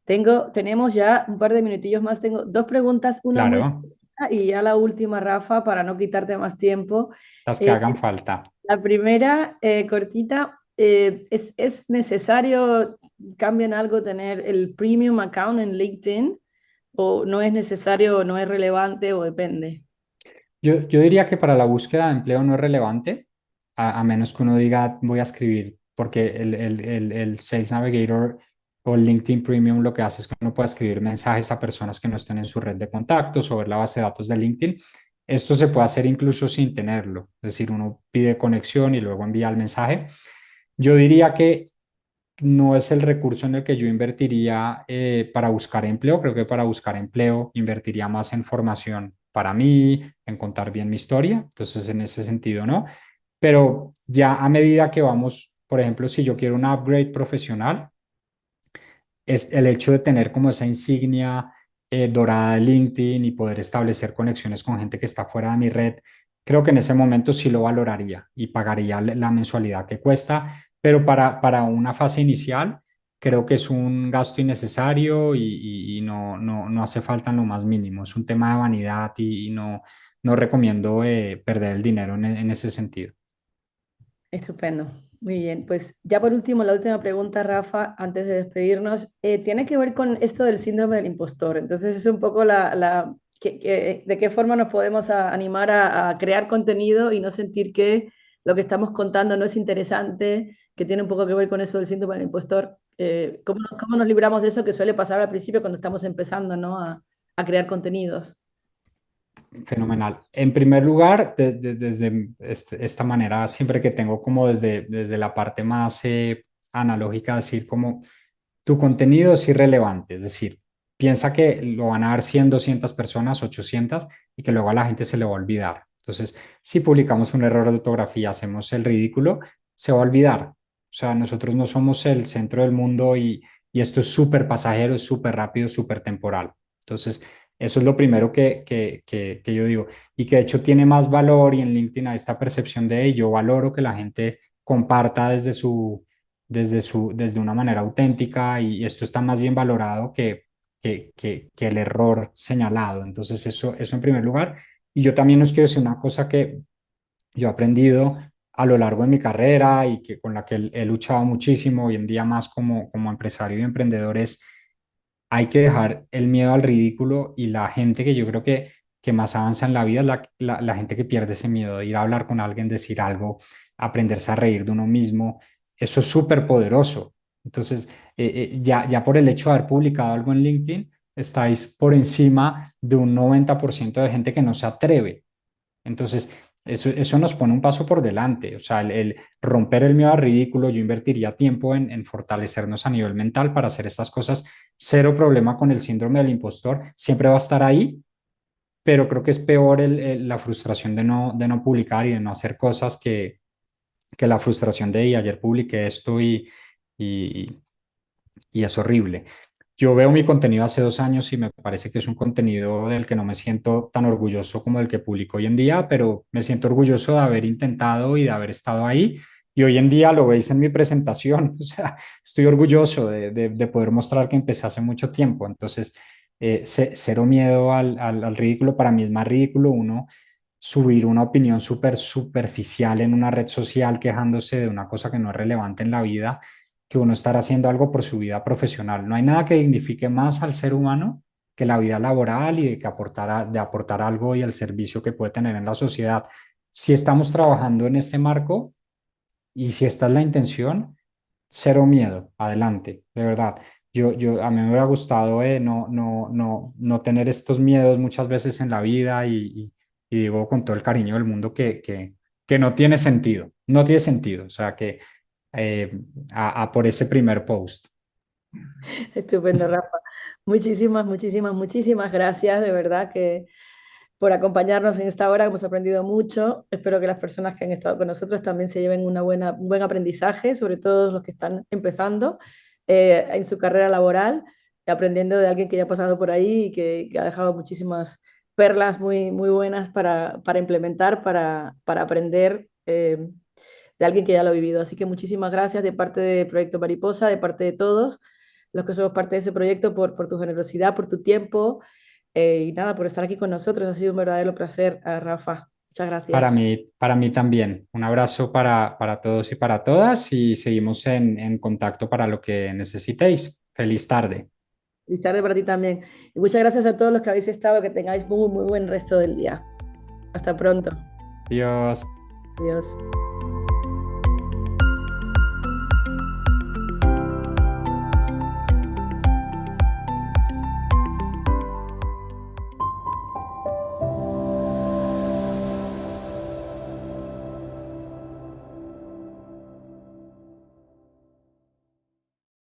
Tenemos ya un par de minutillos más. Tengo dos preguntas, una muy Claro, corta y ya la última, Rafa, para no quitarte más tiempo. las que Eh, hagan falta. la primera, cortita, ¿es necesario, cambien algo, tener el premium account en LinkedIn? ¿O no es necesario, no es relevante o depende? Yo diría que para la búsqueda de empleo no es relevante, a menos que uno diga voy a escribir, porque el Sales Navigator o el LinkedIn Premium lo que hace es que uno puede escribir mensajes a personas que no estén en su red de contactos o ver la base de datos de LinkedIn. Esto se puede hacer incluso sin tenerlo, es decir, uno pide conexión y luego envía el mensaje. Yo diría que no es el recurso en el que yo invertiría para buscar empleo. Creo que para buscar empleo invertiría más en formación para mí, en contar bien mi historia. Entonces, en ese sentido, no. Pero ya a medida que vamos, por ejemplo, si yo quiero un upgrade profesional, es el hecho de tener como esa insignia dorada de LinkedIn y poder establecer conexiones con gente que está fuera de mi red, creo que en ese momento sí lo valoraría y pagaría la mensualidad que cuesta, pero para una fase inicial creo que es un gasto innecesario y no hace falta en lo más mínimo. Es un tema de vanidad y no recomiendo perder el dinero en ese sentido. Estupendo. Muy bien. Pues ya por último, la última pregunta, Rafa, antes de despedirnos, tiene que ver con esto del síndrome del impostor. Entonces, es un poco de qué forma nos podemos animar a crear contenido y no sentir que lo que estamos contando no es interesante, que tiene un poco que ver con eso del síndrome del impostor. ¿Cómo nos libramos de eso que suele pasar al principio cuando estamos empezando, ¿no? a crear contenidos? Fenomenal. En primer lugar, desde esta manera, siempre que tengo como desde la parte más analógica, decir como tu contenido es irrelevante, es decir, piensa que lo van a ver 100, 200 personas, 800 y que luego a la gente se le va a olvidar. Entonces, si publicamos un error de ortografía, hacemos el ridículo, se va a olvidar. O sea, nosotros no somos el centro del mundo y esto es súper pasajero, es súper rápido, súper temporal. Entonces, eso es lo primero que yo digo y que de hecho tiene más valor y en LinkedIn hay esta percepción de ello. Valoro que la gente comparta desde una manera auténtica y esto está más bien valorado que el error señalado. Entonces, eso en primer lugar. Y yo también os quiero decir una cosa que yo he aprendido a lo largo de mi carrera y que con la que he luchado muchísimo hoy en día más como empresario y emprendedor es hay que dejar el miedo al ridículo y la gente que yo creo que más avanza en la vida es la gente que pierde ese miedo de ir a hablar con alguien, decir algo, aprenderse a reír de uno mismo. Eso es súper poderoso. Entonces, ya por el hecho de haber publicado algo en LinkedIn, estáis por encima de un 90% de gente que no se atreve. Entonces, eso nos pone un paso por delante. O sea, el romper el miedo al ridículo, yo invertiría tiempo en fortalecernos a nivel mental para hacer estas cosas. Cero problema con el síndrome del impostor. Siempre va a estar ahí, pero creo que es peor la frustración de no publicar y de no hacer cosas que la frustración de "Y ayer publiqué esto y, y es horrible". Yo veo mi contenido hace 2 años y me parece que es un contenido del que no me siento tan orgulloso como el que publico hoy en día, pero me siento orgulloso de haber intentado y de haber estado ahí. Y hoy en día lo veis en mi presentación, o sea, estoy orgulloso de poder mostrar que empecé hace mucho tiempo. Entonces, cero miedo al ridículo. Para mí es más ridículo uno subir una opinión súper superficial en una red social quejándose de una cosa que no es relevante en la vida, que uno estar haciendo algo por su vida profesional. No hay nada que dignifique más al ser humano que la vida laboral y de que de aportar algo y el servicio que puede tener en la sociedad. Si estamos trabajando en este marco y si esta es la intención, cero miedo, adelante, de verdad. A mí me hubiera gustado no tener estos miedos muchas veces en la vida y digo con todo el cariño del mundo que no tiene sentido, no tiene sentido. O sea que eh, a por ese primer post. Estupendo, Rafa. Muchísimas, muchísimas, muchísimas gracias, de verdad, que por acompañarnos en esta hora. Hemos aprendido mucho. Espero que las personas que han estado con nosotros también se lleven un buen aprendizaje, sobre todo los que están empezando en su carrera laboral, aprendiendo de alguien que ya ha pasado por ahí y que ha dejado muchísimas perlas muy, muy buenas para implementar, para aprender de alguien que ya lo ha vivido. Así que muchísimas gracias de parte de Proyecto Mariposa, de parte de todos los que somos parte de ese proyecto, por tu generosidad, por tu tiempo y nada, por estar aquí con nosotros. Ha sido un verdadero placer, Rafa. Muchas gracias. Para mí también. Un abrazo para todos y para todas y seguimos en contacto para lo que necesitéis. Feliz tarde. Y tarde para ti también. Y muchas gracias a todos los que habéis estado. Que tengáis muy, muy buen resto del día. Hasta pronto. Adiós. Adiós.